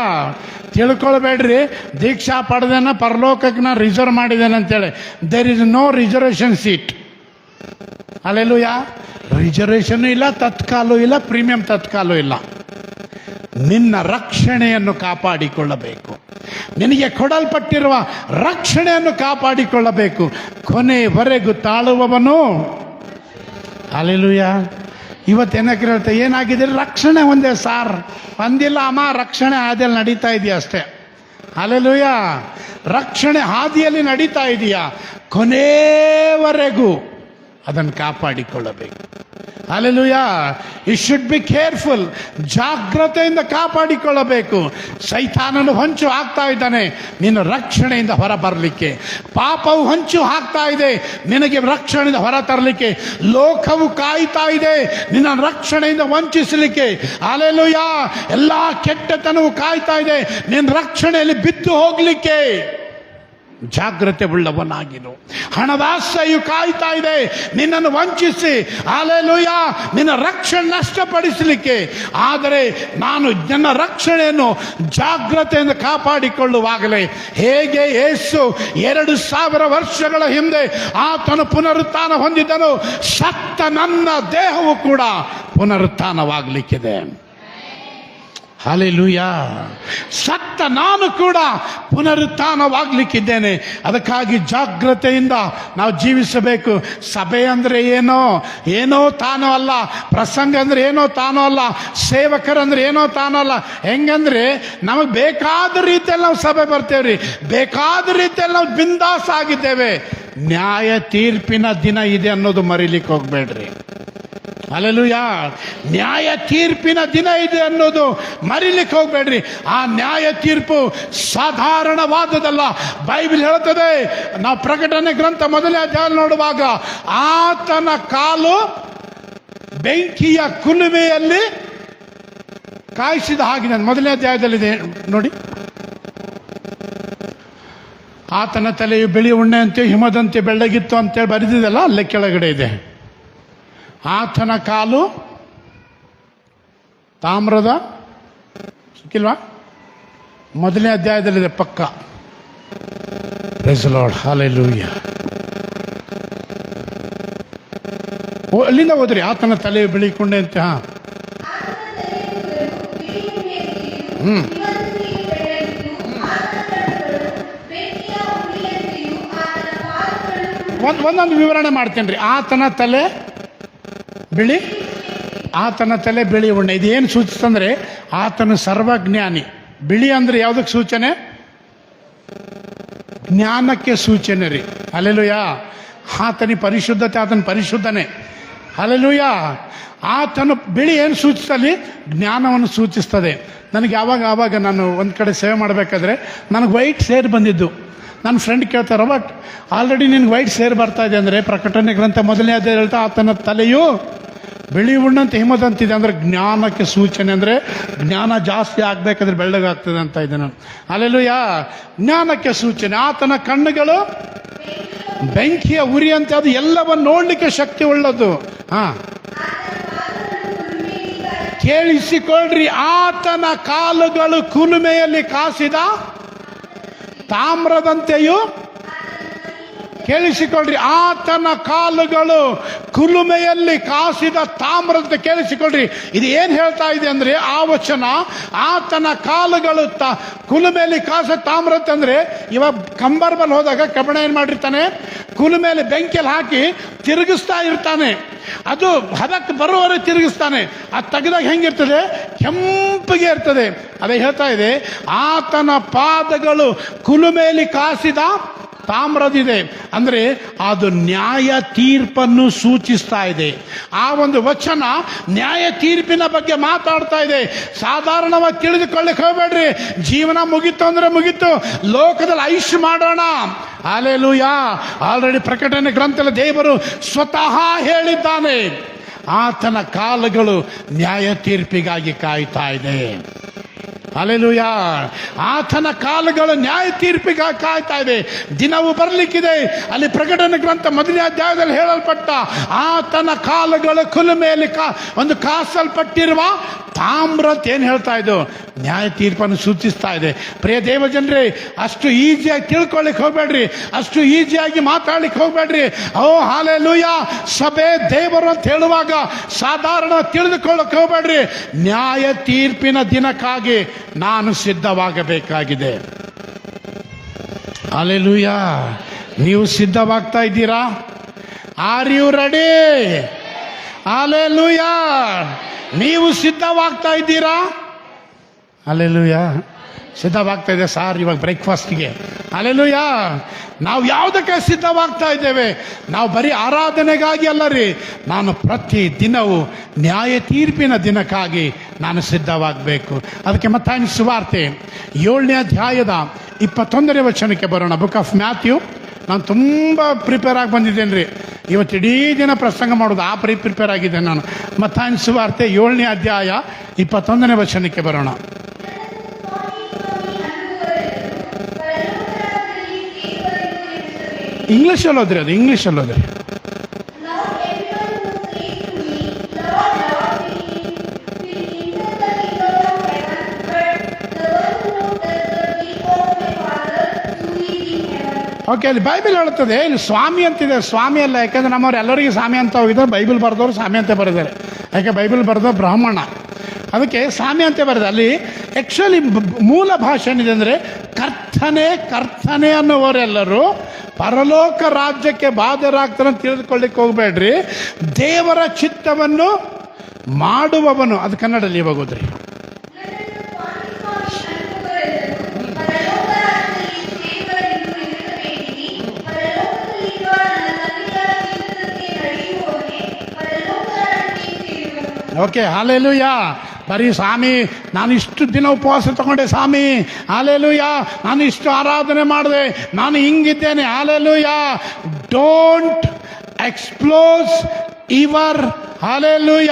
ತಿಳ್ಕೊಳ್ಬೇಡ್ರಿ, ದೀಕ್ಷಾ ಪಡೆದನ ಪರಲೋಕಕ್ಕೆ ನಾನು ರಿಸರ್ವ್ ಮಾಡಿದ್ದೇನೆ ಅಂತೇಳಿ. There is no reservation seat. Hallelujah. Reservation ಇಲ್ಲ, ತತ್ಕಾಲು ಇಲ್ಲ, ಪ್ರೀಮಿಯಂ ತತ್ಕಾಲು ಇಲ್ಲ. ನಿನ್ನ ರಕ್ಷಣೆಯನ್ನು ಕಾಪಾಡಿಕೊಳ್ಳಬೇಕು. ನಿನಗೆ ಕೊಡಲ್ಪಟ್ಟಿರುವ ರಕ್ಷಣೆಯನ್ನು ಕಾಪಾಡಿಕೊಳ್ಳಬೇಕು. ಕೊನೆವರೆಗೂ ತಾಳುವವನು. ಹಲ್ಲೆಲೂಯಾ. ಇವತ್ತೇನಕ್ಕೆ ಹೇಳ್ತೆ, ಏನಾಗಿದೆ, ರಕ್ಷಣೆ ಒಂದೇ ಸಾರ್ ಒಂದಿಲ್ಲ ಅಮ್ಮ, ರಕ್ಷಣೆ ಹಾದಿಯಲ್ಲಿ ನಡೀತಾ ಇದೆಯಾ ಅಷ್ಟೇ. ಹಲ್ಲೆಲೂಯಾ. ರಕ್ಷಣೆ ಹಾದಿಯಲ್ಲಿ ನಡೀತಾ ಇದೆಯಾ, ಕೊನೆವರೆಗೂ ಅದನ್ನು ಕಾಪಾಡಿಕೊಳ್ಳಬೇಕು. Hallelujah. You should be careful. ಜಾಗ್ರತೆಯಿಂದ ಕಾಪಾಡಿಕೊಳ್ಳಬೇಕು. ಸೈತಾನನು ಹೊಂಚು ಹಾಕ್ತಾ ಇದ್ದಾನೆ ನಿನ್ನ ರಕ್ಷಣೆಯಿಂದ ಹೊರ ಬರಲಿಕ್ಕೆ. ಪಾಪವು ಹೊಂಚು ಹಾಕ್ತಾ ಇದೆ ನಿನಗೆ ರಕ್ಷಣೆಯಿಂದ ಹೊರ ತರಲಿಕ್ಕೆ. ಲೋಕವು ಕಾಯ್ತಾ ಇದೆ ನಿನ್ನ ರಕ್ಷಣೆಯಿಂದ ವಂಚಿಸಲಿಕ್ಕೆ. ಹಲ್ಲೆಲೂಯಾ. ಎಲ್ಲ ಕೆಟ್ಟತನವು ಕಾಯ್ತಾ ಇದೆ ನಿನ್ನ ರಕ್ಷಣೆಯಲ್ಲಿ ಬಿದ್ದು ಹೋಗ್ಲಿಕ್ಕೆ. ಜಾಗ್ರತೆ ಉಳ್ಳವನಾಗಿರು. ಹಣದಾಸೆಯು ಕಾಯ್ತಾ ಇದೆ ನಿನ್ನನ್ನು ವಂಚಿಸಿ, ಹಲ್ಲೆಲೂಯಾ, ನಿನ್ನ ರಕ್ಷಣೆ ನಷ್ಟಪಡಿಸಲಿಕ್ಕೆ. ಆದರೆ ನಾನು ನನ್ನ ರಕ್ಷಣೆಯನ್ನು ಜಾಗ್ರತೆಯಿಂದ ಕಾಪಾಡಿಕೊಳ್ಳುವಾಗಲೇ, ಹೇಗೆ ಯೇಸು 2000 ವರ್ಷಗಳ ಹಿಂದೆ ಆತನು ಪುನರುತ್ಥಾನ ಹೊಂದಿದನು, ಸತ್ತ ನನ್ನ ದೇಹವು ಕೂಡ ಪುನರುತ್ಥಾನವಾಗಲಿಕ್ಕಿದೆ. ಹಲ್ಲೆಲೂಯಾ. ಸತ್ತ ನಾನು ಕೂಡ ಪುನರುತ್ಥಾನವಾಗಲಿಕ್ಕಿದ್ದೇನೆ. ಅದಕ್ಕಾಗಿ ಜಾಗ್ರತೆಯಿಂದ ನಾವು ಜೀವಿಸಬೇಕು. ಸಭೆ ಅಂದರೆ ಏನೋ ತಾನೋ ಅಲ್ಲ. ಪ್ರಸಂಗ ಅಂದರೆ ಏನೋ ತಾನೋ ಅಲ್ಲ. ಸೇವಕರಂದ್ರೆ ಏನೋ ತಾನೋ ಅಲ್ಲ. ಹೆಂಗಂದ್ರೆ ನಮಗೆ ಬೇಕಾದ ರೀತಿಯಲ್ಲಿ ನಾವು ಸಭೆ ಬರ್ತೇವ್ರಿ, ಬೇಕಾದ ರೀತಿಯಲ್ಲಿ ನಾವು ಬಿಂದಾಸ್ ಆಗಿದ್ದೇವೆ. ನ್ಯಾಯ ತೀರ್ಪಿನ ದಿನ ಇದೆ ಅನ್ನೋದು ಮರೀಲಿಕ್ಕೆ ಹೋಗ್ಬೇಡ್ರಿ. ಹಲ್ಲೆಲೂಯಾ. ನ್ಯಾಯ ತೀರ್ಪಿನ ದಿನ ಇದೆ ಅನ್ನೋದು ಮರಿಲಿಕ್ಕೆ ಹೋಗ್ಬೇಡ್ರಿ. ಆ ನ್ಯಾಯ ತೀರ್ಪು ಸಾಧಾರಣವಾದದಲ್ಲ. ಬೈಬಲ್ ಹೇಳ್ತದೆ, ನಾವು ಪ್ರಕಟಣೆ ಗ್ರಂಥ 1ನೇ ಅಧ್ಯಾಯ ನೋಡುವಾಗ, ಆತನ ಕಾಲು ಬೆಂಕಿಯ ಕುಲುಮೆಯಲ್ಲಿ ಕಾಯಿಸಿದ ಹಾಗೆ. 1ನೇ ಅಧ್ಯಾಯದಲ್ಲಿದೆ ನೋಡಿ. ಆತನ ತಲೆಯು ಬಿಳಿ ಉಣ್ಣೆಯಂತೆ ಹಿಮದಂತೆ ಬೆಳ್ಳಗಿತ್ತು ಅಂತೇಳಿ ಬರೆದಿದೆಲ್ಲ ಅಲ್ಲೇ ಕೆಳಗಡೆ ಇದೆ. ಆತನ ಕಾಲು ತಾಮ್ರದ, ಸಿಕ್ಕಿಲ್ವಾ? 1ನೇ ಅಧ್ಯಾಯದಲ್ಲಿದೆ ಪಕ್ಕ. Praise the Lord. ಹಲ್ಲೆಲೂಯಾ. ಅಲ್ಲಿಂದ ಹೋದ್ರಿ. ಆತನ ತಲೆ ಬೆಳಿಕೊಂಡೆ ಅಂತ. ಒಂದೊಂದು ವಿವರಣೆ ಮಾಡ್ತೇನೆ ರೀ. ಆತನ ತಲೆ ಬಿಳಿ, ಆತನ ತಲೆ ಬಿಳಿ ಉಣ್ಣೆ. ಇದೇನು ಸೂಚಿಸ್ತಂದ್ರೆ ಆತನು ಸರ್ವಜ್ಞಾನಿ. ಬಿಳಿ ಅಂದ್ರೆ ಯಾವುದಕ್ಕೆ ಸೂಚನೆ? ಜ್ಞಾನಕ್ಕೆ ಸೂಚನೆ ರೀ. ಹಲ್ಲೆಲೂಯಾ. ಆತನಿ ಪರಿಶುದ್ಧತೆ, ಆತನ ಪರಿಶುದ್ಧನೇ. ಹಲ್ಲೆಲೂಯಾ. ಆತನು ಬಿಳಿ ಏನು ಸೂಚಿಸ್ತಲ್ಲಿ? ಜ್ಞಾನವನ್ನು ಸೂಚಿಸ್ತದೆ. ನನಗೆ ಆವಾಗ ನಾನು ಒಂದು ಕಡೆ ಸೇವೆ ಮಾಡಬೇಕಾದ್ರೆ ನನಗೆ ವೈಟ್ ಸೇರ್ ಬಂದಿದ್ದು. ನನ್ನ ಫ್ರೆಂಡ್ ಕೇಳ್ತಾರೆ, ಬಟ್ ಆಲ್ರೆಡಿ ನಿನ್ಗೆ ವೈಟ್ ಸೇರ್ ಬರ್ತಾ ಇದೆ ಅಂದರೆ, ಪ್ರಕಟಣೆ ಗ್ರಂಥ 1ನೇ ಅಧ್ಯಾಯ ಹೇಳ್ತಾ ಆತನ ತಲೆಯು ಬಿಳಿ ಉಣ್ಣಂತೆ ಹಿಮದಂತಿದೆ ಅಂದರೆ ಜ್ಞಾನಕ್ಕೆ ಸೂಚನೆ. ಅಂದರೆ ಜ್ಞಾನ ಜಾಸ್ತಿ ಆಗಬೇಕಾದ್ರೆ ಬೆಳ್ಳಗಾಗ್ತದೆ ಅಂತ ಇದೆ ನಾನು. ಹಲ್ಲೆಲೂಯಾ. ಜ್ಞಾನಕ್ಕೆ ಸೂಚನೆ. ಆತನ ಕಣ್ಣುಗಳು ಬೆಂಕಿಯ ಉರಿಯಂತೆ, ಅದು ಎಲ್ಲವನ್ನು ನೋಡಲಿಕ್ಕೆ ಶಕ್ತಿ ಉಳ್ಳದು. ಕೇಳಿಸಿಕೊಳ್ಳ್ರಿ, ಆತನ ಕಾಲುಗಳು ಕುಲುಮೆಯಲ್ಲಿ ಕಾಸಿದ ತಾಮ್ರದಂತೆಯೂ. ಕೇಳಿಸಿಕೊಳ್ಳ್ರಿ, ಆತನ ಕಾಲುಗಳು ಕುಲುಮೆಯಲ್ಲಿ ಕಾಸಿದ ತಾಮ್ರದಂತೆ. ಕೇಳಿಸಿಕೊಳ್ಳ್ರಿ, ಇದು ಏನು ಹೇಳ್ತಾ ಇದೆ ಅಂದ್ರೆ, ಆ ವಚನ ಆತನ ಕಾಲುಗಳು ಕುಲುಮೆಯಲ್ಲಿ ಕಾಸ ತಾಮ್ರದಂತೆ ಅಂದ್ರೆ, ಇವಾಗ ಕಂಬರ್ಬಲ್ ಹೋದಾಗ ಕಬ್ಬಣ ಏನು ಮಾಡಿರ್ತಾನೆ, ಕುಲುಮೆಯಲ್ಲಿ ಬೆಂಕಿಯಲ್ಲಿ ಹಾಕಿ ತಿರುಗಿಸ್ತಾ ಇರ್ತಾನೆ. ಅದು ಹದಕ್ಕೆ ಬರುವವರೆಗೆ ತಿರುಗಿಸ್ತಾನೆ. ಅದು ತೆಗೆದಾಗ ಹೆಂಗಿರ್ತದೆ? ಕೆಂಪಿಗೆ ಇರ್ತದೆ. ಅದೇ ಹೇಳ್ತಾ ಇದೆ, ಆತನ ಪಾದಗಳು ಕುಲುಮೆಯಲ್ಲಿ ಕಾಸಿದ ತಾಮ್ರದಿದೆ ಅಂದರೆ ಅದು ನ್ಯಾಯ ತೀರ್ಪನ್ನು ಸೂಚಿಸ್ತಾ ಇದೆ. ಆ ಒಂದು ವಚನ ನ್ಯಾಯ ತೀರ್ಪಿನ ಬಗ್ಗೆ ಮಾತಾಡ್ತಾ ಇದೆ. ಸಾಧಾರಣವಾಗಿ ತಿಳಿದುಕೊಳ್ಳಿಕ್ಕೆ ಹೋಗಬೇಡ್ರಿ. ಜೀವನ ಮುಗಿತು ಅಂದ್ರೆ ಮುಗಿತು, ಲೋಕದಲ್ಲಿ ಐಶ್ ಮಾಡೋಣ. ಹಲ್ಲೆಲೂಯಾ. ಆಲ್ರೆಡಿ ಪ್ರಕಟಣೆ ಗ್ರಂಥದಲ್ಲಿ ದೇವರು ಸ್ವತಃ ಹೇಳಿದ್ದಾನೆ, ಆತನ ಕಾಲುಗಳು ನ್ಯಾಯ ತೀರ್ಪಿಗಾಗಿ ಕಾಯ್ತಾ ಇದೆ. ಹಲ್ಲೆಲೂಯಾ. ಆತನ ಕಾಲುಗಳು ನ್ಯಾಯ ತೀರ್ಪಿಗಾಗಿ ಕಾಯ್ತಾ ಇದೆ. ದಿನವೂ ಬರಲಿಕ್ಕಿದೆ. ಅಲ್ಲಿ ಪ್ರಕಟಣೆ ಗ್ರಂಥ 1ನೇ ಅಧ್ಯಾಯದಲ್ಲಿ ಹೇಳಲ್ಪಟ್ಟ ಆತನ ಕಾಲುಗಳು ಕುಲುಮೆಯಲ್ಲಿ ಒಂದು ಕಾಸಲ್ಪಟ್ಟಿರುವ ತಾಮ್ರ ಅಂತ ಏನು ಹೇಳ್ತಾ ಇದ್ದು, ನ್ಯಾಯ ತೀರ್ಪನ್ನು ಸೂಚಿಸ್ತಾ ಇದೆ. ಪ್ರಿಯ ದೇವಜನರೇ, ಅಷ್ಟು ಈಸಿಯಾಗಿ ತಿಳ್ಕೊಳ್ಳಿಕ್ಕೆ ಹೋಗ್ಬೇಡ್ರಿ, ಅಷ್ಟು ಈಸಿಯಾಗಿ ಮಾತಾಡ್ಲಿಕ್ಕೆ ಹೋಗ್ಬೇಡ್ರಿ. ಓ ಹಲ್ಲೆಲೂಯಾ. ಸಭೆ ದೇವರು ಅಂತ ಹೇಳುವಾಗ ಸಾಧಾರಣ ತಿಳಿದುಕೊಳ್ಳಕ್ಕೆ ಹೋಗ್ಬೇಡ್ರಿ. ನ್ಯಾಯ ತೀರ್ಪಿನ ದಿನಕ್ಕಾಗಿ ನಾನು ಸಿದ್ಧವಾಗಬೇಕಾಗಿದೆ. ಹಲ್ಲೆಲೂಯಾ. ನೀವು ಸಿದ್ಧವಾಗ್ತಾ ಇದ್ದೀರಾ? Are you ready? ಹಲ್ಲೆಲೂಯಾ. ನೀವು ಸಿದ್ಧವಾಗ್ತಾ ಇದ್ದೀರಾ? ಹಲ್ಲೆಲೂಯಾ. ಸಿದ್ಧವಾಗ್ತಾ ಇದೆ ಸಾರ್ ಇವಾಗ ಬ್ರೇಕ್ಫಾಸ್ಟ್ಗೆ. ಹಲ್ಲೆಲೂಯಾ. ನಾವು ಯಾವುದಕ್ಕೆ ಸಿದ್ಧವಾಗ್ತಾ ಇದ್ದೇವೆ? ನಾವು ಬರೀ ಆರಾಧನೆಗಾಗಿ ಅಲ್ಲ ರೀ. ನಾನು ಪ್ರತಿ ದಿನವೂ ನ್ಯಾಯ ತೀರ್ಪಿನ ದಿನಕ್ಕಾಗಿ ನಾನು ಸಿದ್ಧವಾಗಬೇಕು. ಅದಕ್ಕೆ ಮತ್ತಾಯನ ಸುವಾರ್ತೆ 7ನೇ ಅಧ್ಯಾಯದ 21ನೇ ವಚನಕ್ಕೆ ಬರೋಣ. Book of Matthew. ನಾನು ತುಂಬ ಪ್ರಿಪೇರ್ ಆಗಿ ಬಂದಿದ್ದೇನೆ ರೀ. ಇವತ್ತು ಇಡೀ ದಿನ ಪ್ರಸಂಗ ಮಾಡೋದು ಆ ಪ್ರಿಪೇರ್ ಆಗಿದ್ದೇನೆ ನಾನು. ಮತ್ತಾಯನ ಸುವಾರ್ತೆ 7ನೇ ಅಧ್ಯಾಯ 21ನೇ ವಚನಕ್ಕೆ ಬರೋಣ. ಇಂಗ್ಲೀಷಲ್ಲಿ ಓದ್ರಿ, ಅದು ಇಂಗ್ಲೀಷಲ್ಲಿ ಓದ್ರಿ. ಓಕೆ, ಅಲ್ಲಿ ಬೈಬಲ್ ಹೇಳುತ್ತದೆ, ಇಲ್ಲಿ ಸ್ವಾಮಿ ಅಂತಿದೆ, ಸ್ವಾಮಿ ಅಲ್ಲ. ಯಾಕಂದ್ರೆ ನಮ್ಮವ್ರು ಎಲ್ಲರಿಗೂ ಸ್ವಾಮಿ ಅಂತ ಹೋಗಿದ್ದಾರೆ, ಬೈಬಲ್ ಬರೆದವರು ಸ್ವಾಮಿ ಅಂತ ಬರೆದಾರೆ. ಯಾಕೆ ಬೈಬಲ್ ಬರೆದ ಬ್ರಾಹ್ಮಣ, ಅದಕ್ಕೆ ಸ್ವಾಮಿ ಅಂತ ಬರೆದ. ಅಲ್ಲಿ ಆ್ಯಕ್ಚುಲಿ ಮೂಲ ಭಾಷೆ ಏನಿದೆ ಅಂದರೆ ಕರ್ತನೆ ಕರ್ತನೆ ಅನ್ನುವರೆಲ್ಲರೂ ಪರಲೋಕ ರಾಜ್ಯಕ್ಕೆ ಬಾಧ್ಯರಾಗ್ತಾರೆ ಅಂತ ತಿಳಿದುಕೊಳ್ಳಿಕ್ಕೆ ಹೋಗ್ಬೇಡ್ರಿ. ದೇವರ ಚಿತ್ತವನ್ನು ಮಾಡುವವನು, ಅದು ಕನ್ನಡದಲ್ಲಿ ಇವಾಗ ಹೋದ್ರಿ. Okay, hallelujah. ಬರೀ ಸ್ವಾಮಿ ನಾನು ಇಷ್ಟು ದಿನ ಉಪವಾಸ ತಗೊಂಡೆ, ಸ್ವಾಮಿ ಹಾಲೆಲೂಯ, ನಾನು ಇಷ್ಟು ಆರಾಧನೆ ಮಾಡಿದೆ, ನಾನು ಹಿಂಗಿದ್ದೇನೆ, hallelujah. Don't expose your hallelujah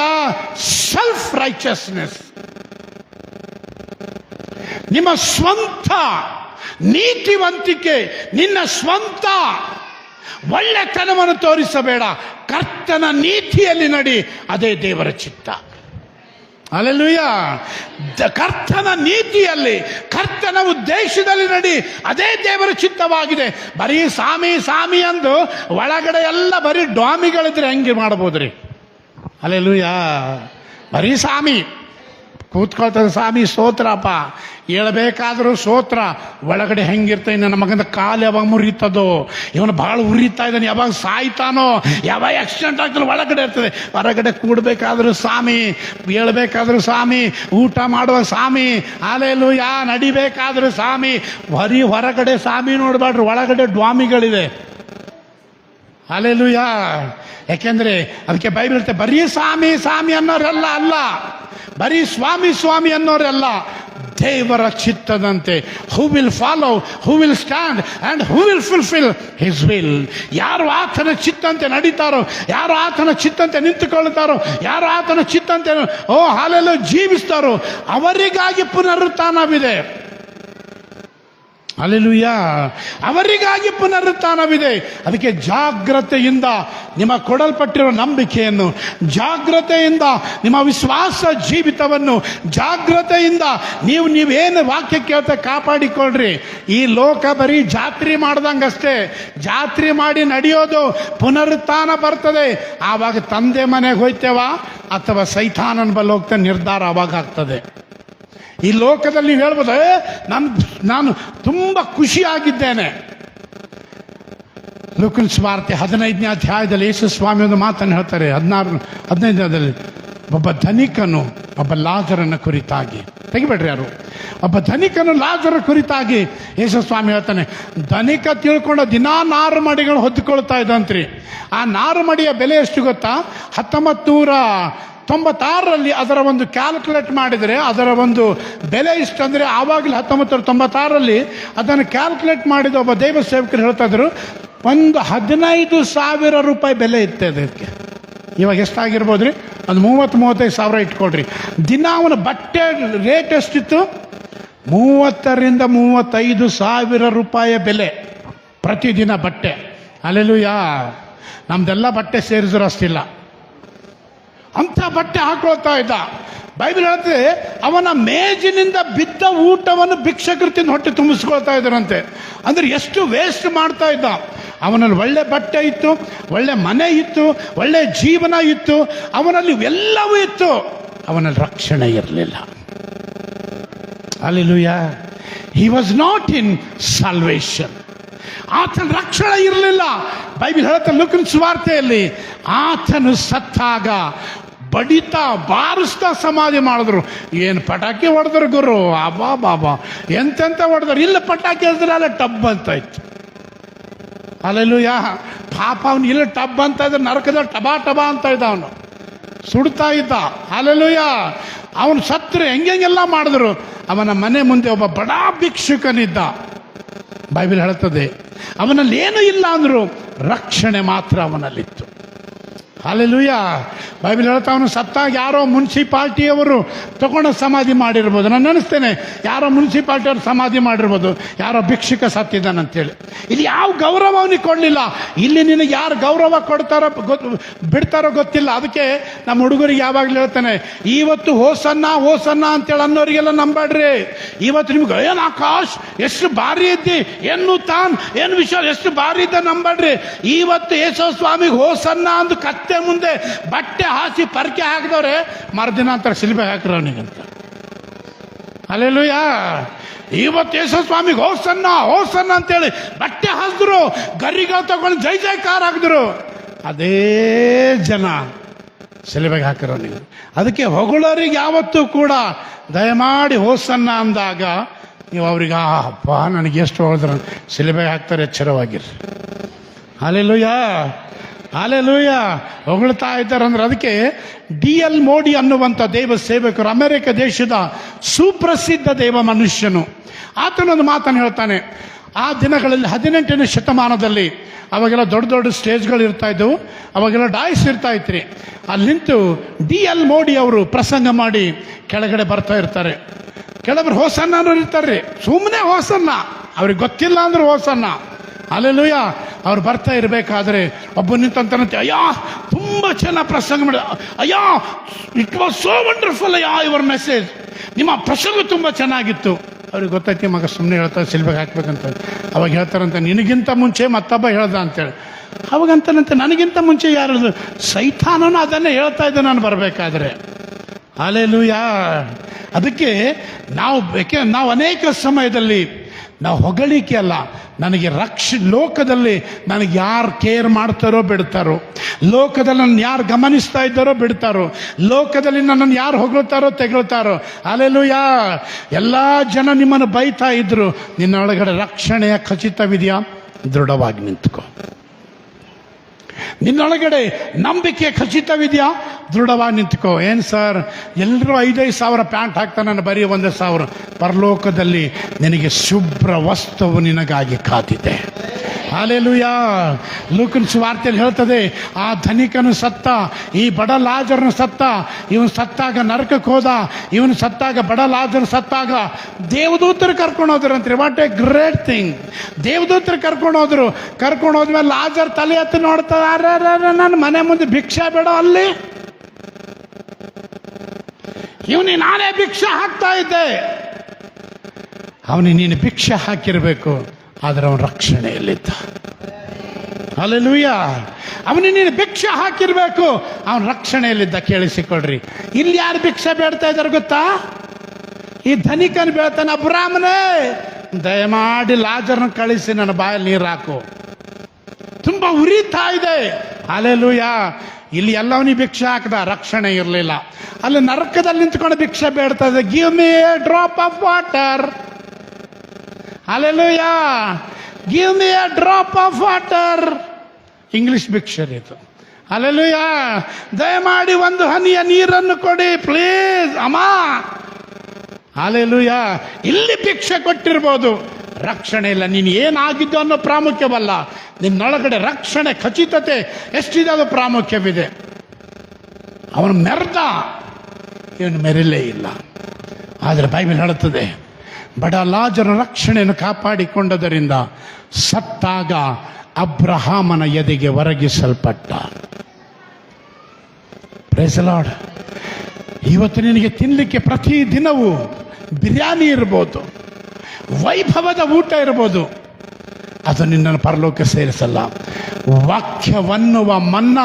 self righteousness. ನಿಮ್ಮ ಸ್ವಂತ ನೀತಿವಂತಿಕೆ, ನಿನ್ನ ಸ್ವಂತ ಒಳ್ಳೆತನವನ್ನು ತೋರಿಸಬೇಡ. ಕರ್ತನ ನೀತಿಯಲ್ಲಿ ನಡಿ, ಅದೇ ದೇವರ ಚಿತ್ತ. ಹಲ್ಲೆಲೂಯಾ. ಕರ್ತನ ನೀತಿಯಲ್ಲಿ, ಕರ್ತನ ಉದ್ದೇಶದಲ್ಲಿ ನಡಿ, ಅದೇ ದೇವರ ಚಿತ್ತವಾಗಿದೆ. ಬರೀ ಸ್ವಾಮಿ ಸ್ವಾಮಿ ಅಂದು ಒಳಗಡೆ ಎಲ್ಲ ಬರೀ ಡಾಮಿಗಳಿದ್ರೆ ಹೆಂಗೆ ಮಾಡ್ಬೋದ್ರಿ? ಹಲ್ಲೆಲೂಯಾ. ಬರೀ ಸ್ವಾಮಿ ಕೂತ್ಕೊಳ್ತದೆ, ಸ್ವಾಮಿ ಸ್ತೋತ್ರಪ್ಪ, ಹೇಳ್ಬೇಕಾದ್ರೂ ಸ್ತೋತ್ರ. ಒಳಗಡೆ ಹೆಂಗಿರ್ತ, ಇನ್ನು ನಮಗಂದ ಕಾಲು ಯಾವಾಗ ಮುರಿತದೋ, ಇವನು ಭಾಳ ಉರಿತಾ ಇದ್ದಾನೆ, ಯಾವಾಗ ಸಾಯ್ತಾನೋ, ಯಾವಾಗ ಆಕ್ಸಿಡೆಂಟ್ ಆಗ್ತಾನೋ, ಒಳಗಡೆ ಇರ್ತದೆ. ಹೊರಗಡೆ ಕೂಡಬೇಕಾದ್ರೂ ಸ್ವಾಮಿ, ಹೇಳ್ಬೇಕಾದ್ರೂ ಸ್ವಾಮಿ, ಊಟ ಮಾಡುವ ಸ್ವಾಮಿ, ಹಲ್ಲೆಲೂಯ, ನಡಿಬೇಕಾದ್ರೂ ಸ್ವಾಮಿ. ಬರೀ ಹೊರಗಡೆ ಸ್ವಾಮಿ ನೋಡ್ಬೇಡ್ರಿ, ಒಳಗಡೆ ಡ್ವಾಮಿಗಳಿದೆ. ಹಲ್ಲೆಲೂಯ. ಯಾಕೆಂದ್ರೆ ಅದಕ್ಕೆ ಬೈಬಲ್ ಇರುತ್ತೆ, ಬರೀ ಸ್ವಾಮಿ ಸ್ವಾಮಿ ಅನ್ನೋರೆಲ್ಲ ಅಲ್ಲ, ಬರೀ ಸ್ವಾಮಿ ಸ್ವಾಮಿ ಅನ್ನೋರೆಲ್ಲ, ದೇವರ ಚಿತ್ತದಂತೆ who will follow, who will stand and who will fulfil his will. ಯಾರು ಆತನ ಚಿತ್ತಂತೆ ನಡೀತಾರೋ, ಯಾರು ಆತನ ಚಿತ್ತಂತೆ ನಿಂತುಕೊಳ್ತಾರೋ, ಯಾರು ಆತನ ಚಿತ್ತಂತೆ ಹಾಲೆಲ್ಲೂ ಜೀವಿಸ್ತಾರೋ, ಅವರಿಗಾಗಿ ಪುನರುತ್ಥಾನವಿದೆ. ಹಲ್ಲೆಲೂಯಾ. ಅವರಿಗಾಗಿ ಪುನರುತ್ಥಾನವಿದೆ. ಅದಕ್ಕೆ ಜಾಗ್ರತೆಯಿಂದ ನಿಮ್ಮ ಕೊಡಲ್ಪಟ್ಟಿರುವ ನಂಬಿಕೆಯನ್ನು, ಜಾಗ್ರತೆಯಿಂದ ನಿಮ್ಮ ವಿಶ್ವಾಸ ಜೀವಿತವನ್ನು, ಜಾಗ್ರತೆಯಿಂದ ನೀವೇನು ವಾಕ್ಯ ಕೇಳ್ತಾ ಕಾಪಾಡಿಕೊಳ್ಳ್ರಿ. ಈ ಲೋಕ ಬರೀ ಜಾತ್ರೆ ಮಾಡ್ದಂಗಷ್ಟೇ. ಜಾತ್ರೆ ಮಾಡಿ ನಡೆಯೋದು, ಪುನರುತ್ಥಾನ ಬರ್ತದೆ. ಆವಾಗ ತಂದೆ ಮನೆಗೆ ಹೋಯ್ತೇವ ಅಥವಾ ಸೈತಾನನ ಬಲ್ಲಿ ಹೋಗ್ತಾ ನಿರ್ಧಾರ ಅವಾಗ ಆಗ್ತದೆ. ಈ ಲೋಕದಲ್ಲಿ ನೀವು ಹೇಳ್ಬೋದು, ನಾನು ತುಂಬ ಖುಷಿಯಾಗಿದ್ದೇನೆ. ಲೂಕನ ಸುವಾರ್ತೆ 15ನೇ ಅಧ್ಯಾಯದಲ್ಲಿ ಯೇಸು ಸ್ವಾಮಿ ಒಂದು ಮಾತನ್ನು ಹೇಳ್ತಾರೆ, 15ನೇದಲ್ಲಿ. ಒಬ್ಬ ಧನಿಕನು ಒಬ್ಬ ಲಾಜರನ ಕುರಿತಾಗಿ, ತೆಗಿಬೇಡ್ರಿ ಯಾರು, ಒಬ್ಬ ಧನಿಕನು ಲಾಜರ ಕುರಿತಾಗಿ ಯೇಸು ಸ್ವಾಮಿ ಹೇಳ್ತಾನೆ, ಧನಿಕ ತಿಳ್ಕೊಂಡು ದಿನಾ ನಾರು ಮಡಿಗಳು ಹೊದ್ದುಕೊಳ್ತಾ ಇದ್ದಂತ್ರಿ. ಆ ನಾರು ಮಡಿಯ ಬೆಲೆ ಎಷ್ಟು ಗೊತ್ತಾ? 1996ರಲ್ಲಿ ಅದರ ಒಂದು ಕ್ಯಾಲ್ಕುಲೇಟ್ ಮಾಡಿದರೆ ಅದರ ಒಂದು ಬೆಲೆ ಇಷ್ಟು. ಅಂದರೆ ಆವಾಗಲೇ 1996ರಲ್ಲಿ ಅದನ್ನು ಕ್ಯಾಲ್ಕುಲೇಟ್ ಮಾಡಿದ ಒಬ್ಬ ದೈವ ಸೇವಕರು ಹೇಳ್ತಾ ಇದ್ರು, ಒಂದು 15,000 ರೂಪಾಯಿ ಬೆಲೆ ಇತ್ತು ಅದಕ್ಕೆ. ಇವಾಗ ಎಷ್ಟಾಗಿರ್ಬೋದು ರೀ? ಒಂದು 30-35 ಸಾವಿರ ಇಟ್ಕೊಳ್ರಿ. ದಿನ ಅವನ ಬಟ್ಟೆ ರೇಟ್ ಎಷ್ಟಿತ್ತು? 30,000 ರಿಂದ 35,000 ರೂಪಾಯಿ ಬೆಲೆ ಪ್ರತಿದಿನ ಬಟ್ಟೆ. ಹಲ್ಲೆಲೂಯಾ. ನಮ್ದೆಲ್ಲ ಬಟ್ಟೆ ಸೇರಿದ್ರು ಅಷ್ಟಿಲ್ಲ, ಅಂಥ ಬಟ್ಟೆ ಹಾಕೊಳ್ತಾ ಇದ್ದ. ಬೈಬಲ್ ಹೇಳ್ತದೆ, ಅವನ ಮೇಜಿನಿಂದ ಬಿದ್ದ ಊಟವನ್ನು ಭಿಕ್ಷಕರು ತಿಂದು ಹೊಟ್ಟೆ ತುಂಬಿಸ್ಕೊಳ್ತಾ ಇದ್ದರಂತೆ. ಅಂದರೆ ಎಷ್ಟು ವೇಸ್ಟ್ ಮಾಡ್ತಾ ಇದ್ದ. ಅವನಲ್ಲಿ ಒಳ್ಳೆ ಬಟ್ಟೆ ಇತ್ತು, ಒಳ್ಳೆ ಮನೆ ಇತ್ತು, ಒಳ್ಳೆ ಜೀವನ ಇತ್ತು, ಅವನಲ್ಲಿ ಎಲ್ಲವೂ ಇತ್ತು, ಅವನಲ್ಲಿ ರಕ್ಷಣೆ ಇರಲಿಲ್ಲ. Hallelujah. He was not in salvation. ಆತನ ರಕ್ಷಣೆ ಇರಲಿಲ್ಲ. ಬೈಬಲ್ ಹೇಳುತ್ತೆ ಲೂಕನ ಸುವಾರ್ತೆಯಲ್ಲಿ, ಆತನು ಸತ್ತಾಗ ಬಡಿತಾ ಬಾರಿಸ್ತಾ ಸಮಾಧಿ ಮಾಡಿದ್ರು. ಏನು ಪಟಾಕಿ ಹೊಡೆದ್ರು ಗುರು, ಅಬಾ ಬಾಬಾ ಎಂತೆಂತ ಹೊಡೆದ್ರು. ಇಲ್ಲ ಪಟಾಕಿ ಹೇಳಿದ್ರೆ ಅಲ್ಲ ಟಬ್ ಅಂತ ಇತ್ತು. ಹಲ್ಲೆಲೂಯಾ. ಪಾಪ ಅವನು ಇಲ್ಲ ಟಬ್ ಅಂತ ಇದ್ರೆ ನರಕದಲ್ಲಿ ಟಬಾ ಟಬಾ ಅಂತ ಇದ್ದ, ಅವನು ಸುಡ್ತಾ ಇದ್ದ. ಹಲ್ಲೆಲೂಯಾ. ಅವನು ಸತ್ರು ಹೆಂಗೆಲ್ಲ ಮಾಡಿದ್ರು. ಅವನ ಮನೆ ಮುಂದೆ ಒಬ್ಬ ಬಡಾ ಭಿಕ್ಷುಕನಿದ್ದ. ಬೈಬಲ್ ಹೇಳ್ತದೆ, ಅವನಲ್ಲಿ ಏನೂ ಇಲ್ಲ ಅಂದ್ರು, ರಕ್ಷಣೆ ಮಾತ್ರ ಅವನಲ್ಲಿತ್ತು. ಹಲ್ಲೆಲೂಯಾ. ಬೈಬಲ್ ಹೇಳ್ತಾ ಅವನು ಸತ್ತಾಗ ಯಾರೋ ಮುನ್ಸಿಪಾಲ್ಟಿಯವರು ತಗೊಂಡು ಸಮಾಧಿ ಮಾಡಿರ್ಬೋದು. ನಾನು ನೆನೆಸ್ತೇನೆ, ಯಾರೋ ಮುನ್ಸಿಪಾಲ್ಟಿಯವರು ಸಮಾಧಿ ಮಾಡಿರ್ಬೋದು, ಯಾರೋ ಭಿಕ್ಷುಕ ಸತ್ತಿದ್ದಾನಂತೇಳಿ. ಇಲ್ಲಿ ಯಾವ ಗೌರವ ಅವನಿಗೆ ಕೊಡಲಿಲ್ಲ. ಇಲ್ಲಿ ನಿನಗೆ ಯಾರು ಗೌರವ ಕೊಡ್ತಾರೋ ಬಿಡ್ತಾರೋ ಗೊತ್ತಿಲ್ಲ. ಅದಕ್ಕೆ ನಮ್ಮ ಹುಡುಗರಿಗೆ ಯಾವಾಗಲೂ ಹೇಳ್ತಾನೆ, ಇವತ್ತು ಹೋಸನ್ನ ಹೋಸನ್ನ ಅಂತೇಳಿ ಅನ್ನೋರಿಗೆಲ್ಲ ನಂಬೇಡ್ರಿ. ಇವತ್ತು ನಿಮ್ಗೆ ಏನು ಆಕಾಶ್ ಎಷ್ಟು ಭಾರಿ ಇದ್ದಿ, ಏನು ತಾನ್ ಏನು ವಿಶ್ವ ಎಷ್ಟು ಭಾರಿ ಇದ್ದ ನಂಬೇಡ್ರಿ. ಇವತ್ತು ಯೇಸು ಸ್ವಾಮಿಗೆ ಹೋಸನ್ನ ಅಂದು ಕತ್ತೆ ಮುಂದೆ ಬಟ್ಟೆ ಹಾಸಿ ಪರ್ಕೆ ಹಾಕಿದವ್ರೆ ಮರುದಿನಾಂತರ ಶಿಲ್ಬೆ ಹಾಕಿರೋ ಅವನಿಗಂತ. ಹಲ್ಲೆಲೂಯಾ. ಇವತ್ತು ಯೇಸು ಸ್ವಾಮಿಗೆ ಹೋಸನ್ನ ಹೋಸನ್ನ ಅಂತೇಳಿ ಬಟ್ಟೆ ಹಾಸಿದ್ರು, ಗರಿಗಳು ತಗೊಂಡು ಜೈ ಜೈಕಾರ ಹಾಕಿದ್ರು. ಅದೇ ಜನ ಶಿಲುಬೆಗೆ ಹಾಕಿರೋ ನೀವು. ಅದಕ್ಕೆ ಹೊಗಳೋರಿಗೆ ಯಾವತ್ತೂ ಕೂಡ ದಯಮಾಡಿ ಹೋಸನ್ನ ಅಂದಾಗ ನೀವು ಅವ್ರಿಗೆ ಅಪ್ಪ ನನಗೆ ಎಷ್ಟು ಹೊಗಳಿದ್ರು ಶಿಲುಬೆಗೆ ಹಾಕ್ತಾರೆ, ಎಚ್ಚರವಾಗಿರ್ರಿ. Hallelujah hallelujah. ಹೊಗಳ್ತಾ ಇದ್ದಾರೆ ಅಂದ್ರೆ ಅದಕ್ಕೆ D.L. ಮೋಡಿ ಅನ್ನುವಂಥ ದೈವ ಸೇವಕರು, ಅಮೆರಿಕ ದೇಶದ ಸುಪ್ರಸಿದ್ಧ ದೈವ ಮನುಷ್ಯನು, ಆತನೊಂದು ಮಾತನ್ನು ಹೇಳ್ತಾನೆ. ಆ ದಿನಗಳಲ್ಲಿ 18ನೇ ಶತಮಾನದಲ್ಲಿ ಅವಾಗೆಲ್ಲ ದೊಡ್ಡ ದೊಡ್ಡ ಸ್ಟೇಜ್ಗಳು ಇರ್ತಾ ಇದ್ದವು, ಅವಾಗೆಲ್ಲ ಡಾಯ್ಸ್ ಇರ್ತಾ ಇತ್ರಿ. ಅಲ್ಲಿ ನಿಂತು D.L. ಮೋಡಿ ಅವರು ಪ್ರಸಂಗ ಮಾಡಿ ಕೆಳಗಡೆ ಬರ್ತಾ ಇರ್ತಾರೆ. ಕೆಲವರು ಹೋಸನ್ನ ಅನ್ನೋರು ಇರ್ತಾರೆ, ಸುಮ್ಮನೆ ಹೋಸನ್ನ, ಅವ್ರಿಗೆ ಗೊತ್ತಿಲ್ಲ ಅಂದ್ರೆ ಹೋಸನ್ನ. ಹಲ್ಲೆಲೂಯಾ. ಅವ್ರು ಬರ್ತಾ ಇರಬೇಕಾದ್ರೆ ಒಬ್ಬ ನಿಂತಂತಾನಂತೆ, ಅಯ್ಯ ತುಂಬ ಚೆನ್ನಾಗಿ ಪ್ರಸಂಗ ಮಾಡಿ, ಅಯ್ಯ ಇಟ್ ವಾಸ್ ಸೋ ವಂಡರ್ಫುಲ್, ಅಯ್ಯ ಯುವರ್ ಮೆಸೇಜ್, ನಿಮ್ಮ ಪ್ರಸಂಗ ತುಂಬ ಚೆನ್ನಾಗಿತ್ತು. ಅವ್ರಿಗೆ ಗೊತ್ತೈತಿ ಮಗ ಸುಮ್ಮನೆ ಹೇಳ್ತಾರೆ ಶಿಲ್ಬೆಗೆ ಹಾಕ್ಬೇಕಂತ. ಅವಾಗ ಹೇಳ್ತಾರಂತ, ನಿನಗಿಂತ ಮುಂಚೆ ಮತ್ತೊಬ್ಬ ಹೇಳ್ದ ಅಂತೇಳಿ. ಅವಾಗಂತಾನಂತೆ, ನನಗಿಂತ ಮುಂಚೆ ಯಾರು ಸೈತಾನನು ಅದನ್ನೇ ಹೇಳ್ತಾ ಇದ್ದೆ ನಾನು ಬರಬೇಕಾದ್ರೆ. ಹಲ್ಲೆಲೂಯಾ. ಅದಕ್ಕೆ ನಾವು ಅನೇಕ ಸಮಯದಲ್ಲಿ ನಾವು ಹೊಗಳಿಕೆ ಅಲ್ಲ, ನನಗೆ ಲೋಕದಲ್ಲಿ ನನಗೆ ಯಾರು ಕೇರ್ ಮಾಡ್ತಾರೋ ಬಿಡ್ತಾರೋ, ಲೋಕದಲ್ಲಿ ನನ್ನ ಯಾರು ಗಮನಿಸ್ತಾ ಇದ್ದಾರೋ ಬಿಡ್ತಾರೋ, ಲೋಕದಲ್ಲಿ ನನ್ನನ್ನು ಯಾರು ಹೊಗಳ್ತಾರೋ ತೆಗಳ್ತಾರೋ. ಹಲ್ಲೆಲೂಯಾ. ಎಲ್ಲ ಜನ ನಿಮ್ಮನ್ನು ಬೈತಾ ಇದ್ರು, ನಿನ್ನೊಳಗಡೆ ರಕ್ಷಣೆಯ ಖಚಿತವಿದೆಯಾ? ದೃಢವಾಗಿ ನಿಂತ್ಕೋ. ನಿನ್ನೊಳಗಡೆ ನಂಬಿಕೆ ಖಚಿತವಿದೆಯಾ? ದೃಢವಾಗಿ ನಿಂತ್ಕೋ. ಏನು ಸರ್, ಎಲ್ಲರೂ 5,000 ಸಾವಿರ ಪ್ಯಾಂಟ್ ಹಾಕ್ತಾನೆ, ಬರೀ 1,000. ಪರಲೋಕದಲ್ಲಿ ನಿನಗೆ ಶುಭ್ರ ವಸ್ತುವು ನಿನಗಾಗಿ ಕಾದಿದೆ. ಹಲ್ಲೆಲೂಯಾ. ಲೂಕನ ಸುವಾರ್ತೆಯಲ್ಲಿ ಹೇಳ್ತದೆ, ಆ ಧನಿಕನು ಸತ್ತ, ಈ ಬಡ ಲಾಜರನು ಸತ್ತ. ಇವನು ಸತ್ತಾಗ ನರಕಕ್ಕೆ ಹೋದ, ಇವನು ಸತ್ತಾಗ ಬಡ ಲಾಜರ್ ಸತ್ತಾಗ ದೇವದೂತರು ಕರ್ಕೊಂಡು ಹೋದ್ರಂತ್ರಿ. What a great thing. ದೇವದೂತರು ಕರ್ಕೊಂಡು ಹೋದ್ಮೇಲೆ ಲಾಜರ್ ತಲೆ ಎತ್ತಿ ನೋಡ್ತಾರೆ, ನನ್ನ ಮನೆ ಮುಂದೆ ಭಿಕ್ಷೆ ಬೇಡ ಅಲ್ಲಿ. ಇವನಿಗೆ ನಾನೇ ಭಿಕ್ಷೆ ಹಾಕ್ತಾ ಇದ್ದೆ. ಅವನಿಗೆ ನೀನು ಭಿಕ್ಷೆ ಹಾಕಿರಬೇಕು, ಆದರೆ ಅವನ ರಕ್ಷಣೆಯಲ್ಲಿದ್ದ. ಹಲ್ಲೆಲೂಯಾ. ಅವನಿಗೆ ನೀನು ಭಿಕ್ಷೆ ಹಾಕಿರ್ಬೇಕು, ಅವನ ರಕ್ಷಣೆಯಲ್ಲಿದ್ದ. ಕೇಳಿಸಿಕೊಳ್ರಿ, ಇಲ್ಲಿ ಯಾರು ಭಿಕ್ಷೆ ಬೇಡ್ತಾ ಇದ್ದಾರೆ ಗೊತ್ತಾ? ಈ ಧನಿಕನ್ ಬೇಡ್ತಾನೆ, ಅಬ್ರಾಮನೇ ದಯಮಾಡಿ ಲಾಜರ್ನ ಕಳಿಸಿ ನನ್ನ ಬಾಯಲ್ಲಿ ನೀರು ಹಾಕು, ತುಂಬ ಉರಿತಾ ಇದೆ. ಹಲ್ಲೆಲೂಯಾ. ಇಲ್ಲಿ ಎಲ್ಲವನಿಗೆ ಭಿಕ್ಷೆ ಹಾಕದ, ರಕ್ಷಣೆ ಇರಲಿಲ್ಲ. ಅಲ್ಲಿ ನರಕದಲ್ಲಿ ನಿಂತ್ಕೊಂಡು ಭಿಕ್ಷೆ ಬೇಡ್ತಾ ಇದೆ, give me a drop of water. Hallelujah. Give me a drop of water. English ಭಿಕ್ಷೆ ಇದು. ಹಲ್ಲೆಲೂಯಾ. ದಯಮಾಡಿ ಒಂದು ಹನಿಯ ನೀರನ್ನು ಕೊಡಿ ಪ್ಲೀಸ್ ಅಮ್ಮ. ಹಲ್ಲೆಲೂಯಾ. ಇಲ್ಲಿ ಭಿಕ್ಷೆ ಕೊಟ್ಟಿರ್ಬೋದು, ರಕ್ಷಣೆ ಇಲ್ಲ. ನೀನು ಏನಾಗಿದ್ದು ಅನ್ನೋ ಪ್ರಾಮುಖ್ಯವಲ್ಲ, ನಿನ್ನೊಳಗಡೆ ರಕ್ಷಣೆ ಖಚಿತತೆ ಎಷ್ಟಿದೆ ಅದು ಪ್ರಾಮುಖ್ಯವಿದೆ. ಅವನು ಮೆರೆದ, ಇವನು ಮೆರಿಲೇ ಇಲ್ಲ. ಆದರೆ ಬೈಬಲ್ ಹೇಳುತ್ತದೆ, ಬಡ ಲಾಜರ ರಕ್ಷಣೆಯನ್ನು ಕಾಪಾಡಿಕೊಂಡದರಿಂದ ಸತ್ತಾಗ ಅಬ್ರಹಾಮನ ಎದೆಗೆ ಒರಗಿಸಲ್ಪಟ್ಟ. Price the lord. ಇವತ್ತು ನಿನಗೆ ತಿನ್ನಲಿಕ್ಕೆ ಪ್ರತಿ ದಿನವೂ ಬಿರಿಯಾನಿ ಇರ್ಬೋದು, ವೈಭವದ ಊಟ ಇರ್ಬೋದು, ಅದು ನಿನ್ನನ್ನು ಪರಲೋಕ ಸೇರಿಸಲ್ಲ. ವಾಕ್ಯವನ್ನುವ ಮನ್ನ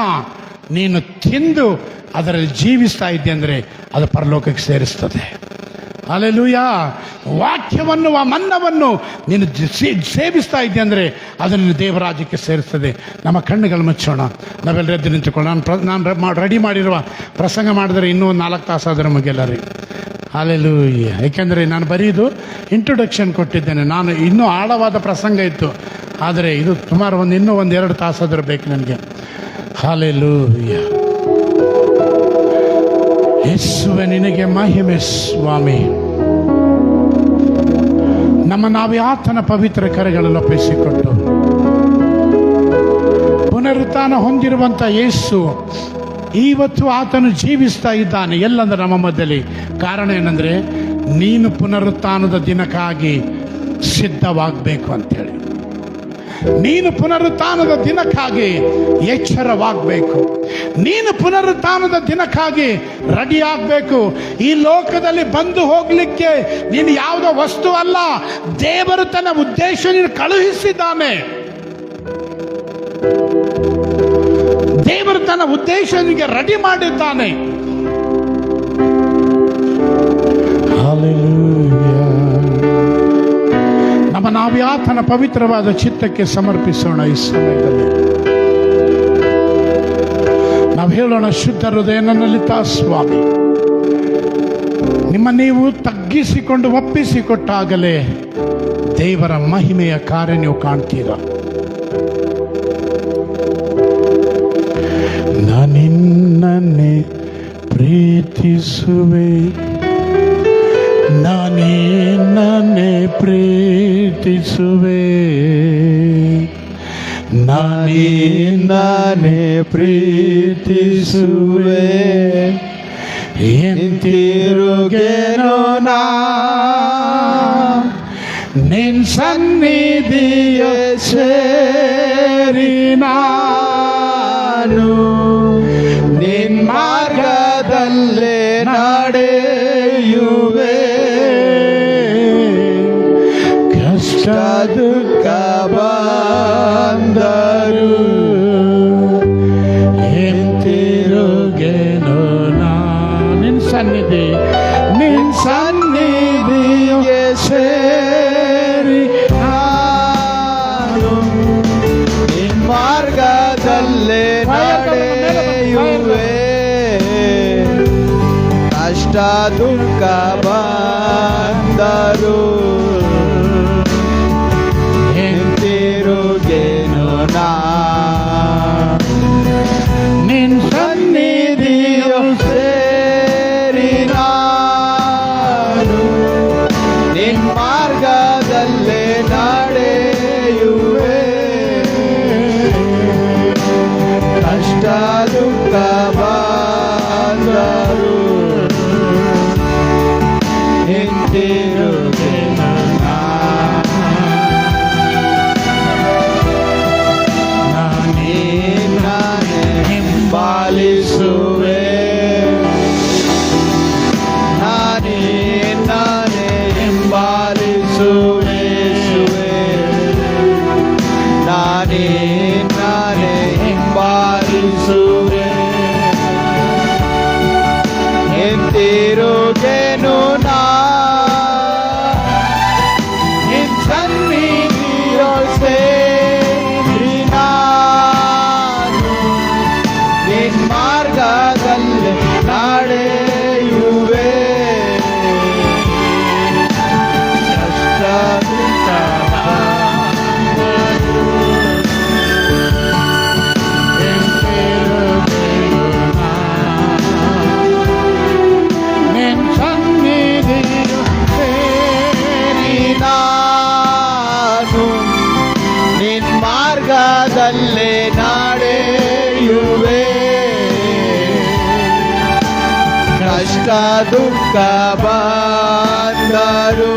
ನೀನು ತಿಂದು ಅದರಲ್ಲಿ ಜೀವಿಸ್ತಾ ಇದ್ದೆ ಅಂದರೆ ಅದು ಪರಲೋಕಕ್ಕೆ ಸೇರಿಸ್ತದೆ. ಹಲ್ಲೆಲೂಯಾ. ವಾಕ್ಯವನ್ನುವ ಮನ್ನವನ್ನು ನೀನು ಸೇವಿಸ್ತಾ ಇದ್ದೆ ಅಂದರೆ ಅದು ನಿನ್ನ ದೇವರಾಜ್ಯಕ್ಕೆ ಸೇರಿಸ್ತದೆ. ನಮ್ಮ ಕಣ್ಣುಗಳು ಮುಚ್ಚೋಣ, ನಾವೆಲ್ಲರೂ ಎದ್ದು ನಿಂತುಕೊಳ್ಳೋಣ. ನಾನು ರೆಡಿ ಮಾಡಿರುವ ಪ್ರಸಂಗ ಮಾಡಿದರೆ ಇನ್ನೂ 4 ತಾಸಾದರೆ ಮುಗಿಯಲ್ಲ ರೀ. ಹಲ್ಲೆಲೂಯಾ. ಏಕೆಂದರೆ ನಾನು ಬರೀದು ಇಂಟ್ರೊಡಕ್ಷನ್ ಕೊಟ್ಟಿದ್ದೇನೆ. ನಾನು ಇನ್ನೂ ಆಳವಾದ ಪ್ರಸಂಗ ಇತ್ತು, ಆದರೆ ಇದು ಸುಮಾರು ಇನ್ನೂ 1-2 ತಾಸಾದರೂ ಬೇಕು ನನಗೆ. ಹಲ್ಲೆಲೂಯಾ. ಯೇಸುವೆ ನಿನಗೆ ಮಹಿಮೆ ಸ್ವಾಮಿ. ನಾವೇ ಆತನ ಪವಿತ್ರ ಕರೆಗಳಲ್ಲಿ ಒಪ್ಪಿಸಿಕೊಟ್ಟು ಪುನರುತ್ಥಾನ ಹೊಂದಿರುವಂಥ ಯೇಸು ಇವತ್ತು ಆತನು ಜೀವಿಸ್ತಾ ಇದ್ದಾನೆ. ಎಲ್ಲಂದ್ರೆ ನಮ್ಮ ಮಧ್ಯದಲ್ಲಿ. ಕಾರಣ ಏನಂದ್ರೆ, ನೀನು ಪುನರುತ್ಥಾನದ ದಿನಕ್ಕಾಗಿ ಸಿದ್ಧವಾಗಬೇಕು ಅಂತೇಳಿ. ನೀನು ಪುನರುತ್ಥಾನದ ದಿನಕ್ಕಾಗಿ ಎಚ್ಚರವಾಗಬೇಕು. ನೀನು ಪುನರುತ್ಥಾನದ ದಿನಕ್ಕಾಗಿ ರೆಡಿ ಆಗಬೇಕು. ಈ ಲೋಕದಲ್ಲಿ ಬಂದು ಹೋಗ್ಲಿಕ್ಕೆ ನೀನು ಯಾವುದೋ ವಸ್ತು ಅಲ್ಲ. ದೇವರು ತನ್ನ ಉದ್ದೇಶ ನೀನು ಕಳುಹಿಸಿದ್ದಾನೆ. ದೇವರು ತನ್ನ ಉದ್ದೇಶ ನಿನಗೆ ರೆಡಿ ಮಾಡಿದ್ದಾನೆ. ನಾವು ಆತನ ಪವಿತ್ರವಾದ ಚಿತ್ತಕ್ಕೆ ಸಮರ್ಪಿಸೋಣ. ಈ ಸಮಯದಲ್ಲಿ ನಾವು ಹೇಳೋಣ, ಶುದ್ಧ ಹೃದಯ ನನ್ನಲ್ಲಿ ತಾ ಸ್ವಾಮಿ. ನಿಮ್ಮ ನೀವು ತಗ್ಗಿಸಿಕೊಂಡು ಒಪ್ಪಿಸಿಕೊಟ್ಟಾಗಲೇ ದೇವರ ಮಹಿಮೆಯ ಕಾರ್ಯ ನೀವು ಕಾಣ್ತೀರ. ನಾನಿನ್ನನ್ನೇ ಪ್ರೀತಿಸುವೆ, ನಾನಿನ್ನನ್ನೇ ಪ್ರೀತಿಸುವೆ, ನಾನಿನ್ನನ್ನೇ ಪ್ರೀತಿಸುವೆ. ಹಿಂತಿರುಗೆನು ನಾ ನಿನ್ ಸನ್ನಿಧಿಯ ಸೇರಿ ನಾನು ನಿನ್ ಮಾರ್ಗದಲ್ಲೇ ನಡೆಯುವೆ. ಕಷ್ಟ ದುಃಖ ಬಂದರು ಹಿಂತಿರುಗೆನು ನಾ ನಿನ್ ಸನ್ನಿಧಿ, ನಿನ್ ಸನ್ನಿಧಿಗೆ ಸೇರಿ ನಾನು ನಿನ್ ಮಾರ್ಗದಲ್ಲೇ ನಡೆಯುವೆ. ಕಷ್ಟ ದುಃಖ ಬಂದರು ಹಿಂತಿರುಗೆನು ನಾ ನಿನ್ ಸನ್ನಿಧಿಯು ಸೇರಿ ನಾನು ನಿನ್ ಮಾರ್ಗದಲ್ಲೇ ನಡೆಯುವೆ. ಕಷ್ಟ ದುಃಖ ಬಂದರು ಹಿಂತಿರುಗೆನು ನಾ ಹಿಂಬಾಲಿಸುವೆ. ನಾನೇ ಹಿಂಬಾಲಿಸುವೆ, ನಾನೇ ಹಿಂಬಾಲಿಸುವೆ. ಹಿಂತಿರುಗೆನು ನಾ ನಿನ್ ಸನ್ನಿಧಿಯು ಸೇರಿ ನಾನು ನಿನ್ ಮಾರ್ಗದಲ್ಲಿ ನಡೆಯುವೆ. ಕಷ್ಟ ದುಃಖ ಹಿಂತಿರುಗೆನು ನಾ ನಿನ್ ಸನ್ನಿಧಿಯು ಸೇರಿ ನಾನು ನಿನ್ ಮಾರ್ಗದಲ್ಲೇ ನಡೆಯುವೆ. ಕಷ್ಟ ದುಃಖ ಬಂದರು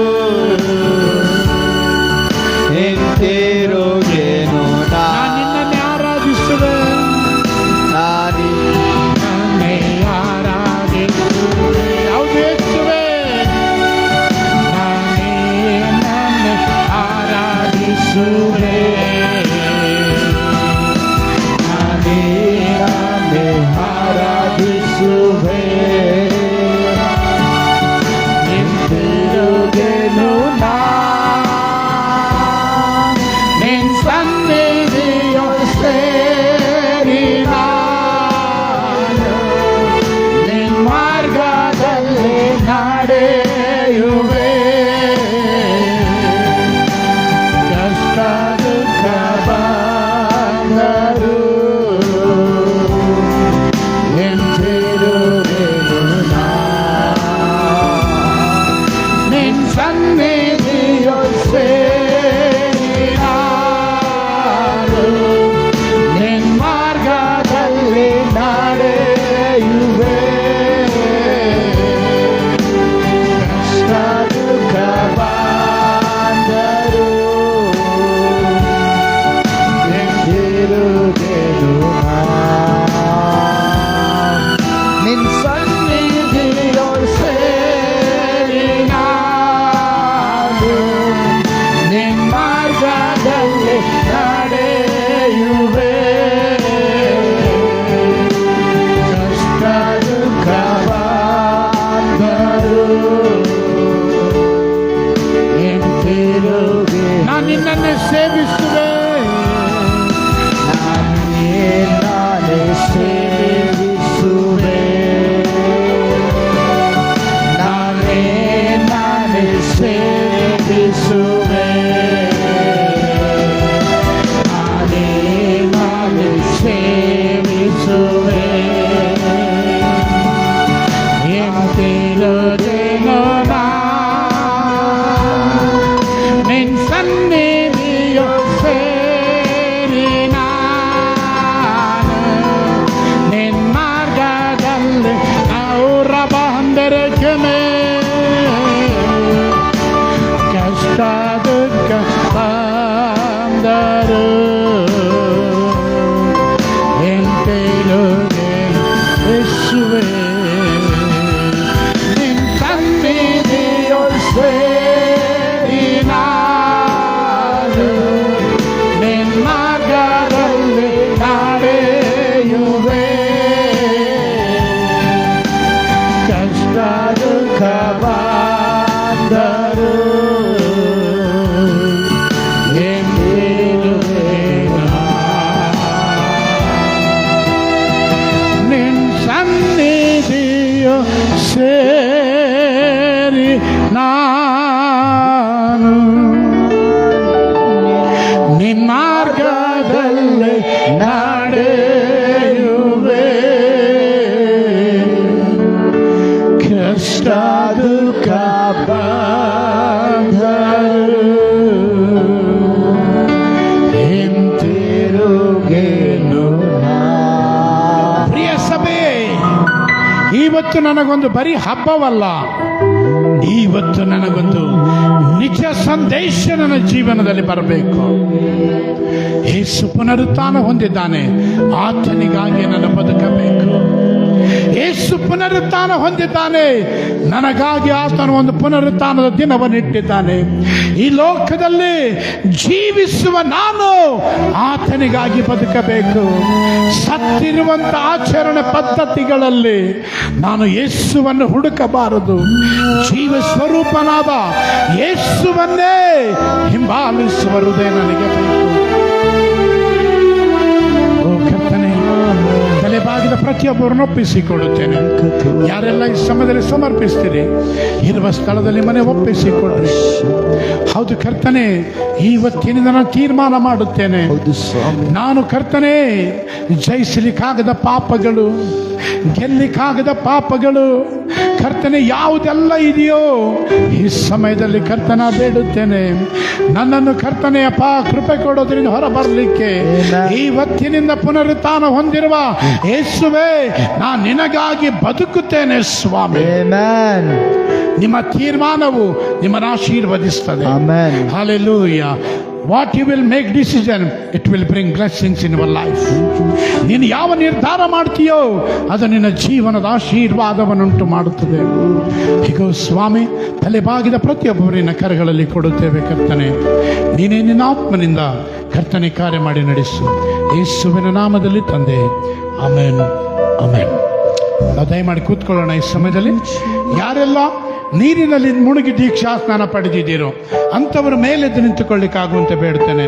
ಹಿಂತಿರುಗೆನು ನಾ ನಿನ್ನನ್ನೇ ಆರಾಧಿಸುವೆ, ನಾನಿನ್ನನ್ನೇ ಆರಾಧಿಸುವೆ. ಹೌದು ಯೇಸುವೇ, ನಾನಿನ್ನನ್ನೇ ಆರಾಧಿಸುವೆ, ನಾನಿನ್ನನ್ನೇ ಆರಾಧಿಸುವೆ. ಹಿಂತಿರುಗೆನು ಸೇರಿ ನಾನು ನಿನ್ನ ಮಾರ್ಗದಲ್ಲಿ ನಡೆಯುವೆ. ಕಷ್ಟ ದುಃಖ ಬಂದರು ಹಿಂತಿರುಗೇನು. ಪ್ರಿಯ ಸಭೆ, ಇವತ್ತು ನನಗೊಂದು ಬರೀ ಹಬ್ಬವಲ್ಲ, ಇವತ್ತು ನನಗೊಂದು ನಿಜ ಸಂದೇಶ ನನ್ನ ಜೀವನದಲ್ಲಿ ಬರಬೇಕು. ಯೇಸು ಪುನರುತ್ಥಾನ ಹೊಂದಿದ್ದಾನೆ, ಆತನಿಗಾಗಿ ನಾನು ಬದುಕಬೇಕು. ಯೇಸು ಪುನರುತ್ಥಾನ ಹೊಂದಿದ್ದಾನೆ, ನನಗಾಗಿ ಆತನು ಒಂದು ಪುನರುತ್ಥಾನದ ದಿನವನ್ನಿಟ್ಟಿದ್ದಾನೆ. ಈ ಲೋಕದಲ್ಲಿ ಜೀವಿಸುವ ನಾನು ಆತನಿಗಾಗಿ ಬದುಕಬೇಕು. ಸತ್ತಿರುವಂತ ಆಚರಣೆ ಪದ್ಧತಿಗಳಲ್ಲಿ ನಾನು ಯೇಸುವನ್ನು ಹುಡುಕಬಾರದು. ಜೀವ ಸ್ವರೂಪನಾದ ಯೇಸುವನ್ನೇ ಹಿಂಬಾಲಿಸುವ ಹೃದಯ ನನಗೆ ಬೇಕು. ಓ ಕರ್ತನೇ, ತಲೆಬಾಗಿದ ಪ್ರತಿಯೊಬ್ಬರನ್ನು ಒಪ್ಪಿಸಿಕೊಡುತ್ತೇನೆ. ಯಾರೆಲ್ಲ ಈ ಸಮಯದಲ್ಲಿ ಸಮರ್ಪಿಸ್ತೀರಿ, ಇರುವ ಸ್ಥಳದಲ್ಲಿ ಮನೆ ಒಪ್ಪಿಸಿಕೊಡ್ರಿ. ಹೌದು ಕರ್ತನೆ, ಇವತ್ತಿನಿಂದ ನಾನು ತೀರ್ಮಾನ ಮಾಡುತ್ತೇನೆ, ನಾನು ಕರ್ತನೆ ಜಯಿಸಲಿಕ್ಕಾಗದ ಪಾಪಗಳು, ಗೆಲ್ಲಿಕ್ಕಾಗದ ಪಾಪಗಳು ಕರ್ತನೆ ಯಾವುದೆಲ್ಲ ಇದೆಯೋ ಈ ಸಮಯದಲ್ಲಿ ಕರ್ತನ ಬೇಡುತ್ತೇನೆ. ನನ್ನನ್ನು ಕರ್ತನೆ ಅಪ್ಪ ಕೃಪೆ ಕೊಡೋದ್ರಿಂದ ಹೊರ ಬರಲಿಕ್ಕೆ ಇವತ್ತಿನಿಂದ ಪುನರುತ್ಥಾನ ಹೊಂದಿರುವ ಯೇಸುವೇ, ನಾನು ನಿನಗಾಗಿ ಬದುಕುತ್ತೇನೆ ಸ್ವಾಮಿ. ನಿಮ್ಮ ತೀರ್ಮಾನವು ನಿಮ್ಮನ್ನು ಆಶೀರ್ವದಿಸ್ತದೆ. Hallelujah. What you will make decision, it will bring blessings in your life. ನೀನು ಯಾವ ನಿರ್ಧಾರ ಮಾಡ್ತೀಯೋ ಅದು ನಿನ್ನ ಜೀವನದ ಆಶೀರ್ವಾದವನ್ನುಂಟು ಮಾಡುತ್ತದೆ. ಹೀಗೋ ಸ್ವಾಮಿ, ತಲೆಬಾಗಿದ ಪ್ರತಿಯೊಬ್ಬರಿನ ಕರಗಳಲ್ಲಿ ಕೊಡುತ್ತೇವೆ ಕರ್ತನೆ. ನೀನೇ ನಿನ್ನ ಆತ್ಮನಿಂದ ಕರ್ತನೆ ಕಾರ್ಯ ಮಾಡಿ ನಡೆಸು. ಯೇಸುವಿನ ನಾಮದಲ್ಲಿ ತಂದೆ, ಆಮೆನ್, ಆಮೆನ್. ನಾವು ದಯಮಾಡಿ ಕೂತ್ಕೊಳ್ಳೋಣ. ಈ ಸಮಯದಲ್ಲಿ ಯಾರೆಲ್ಲ ನೀರಿನಲ್ಲಿ ಮುಳುಗಿ ದೀಕ್ಷಾ ಸ್ನಾನ ಪಡೆದಿದ್ದೀರೋ ಅಂಥವರು ಮೇಲೆದ್ದು ನಿಂತುಕೊಳ್ಳಿಕ್ಕಾಗುವಂತೆ ಬೇಡುತ್ತೇನೆ.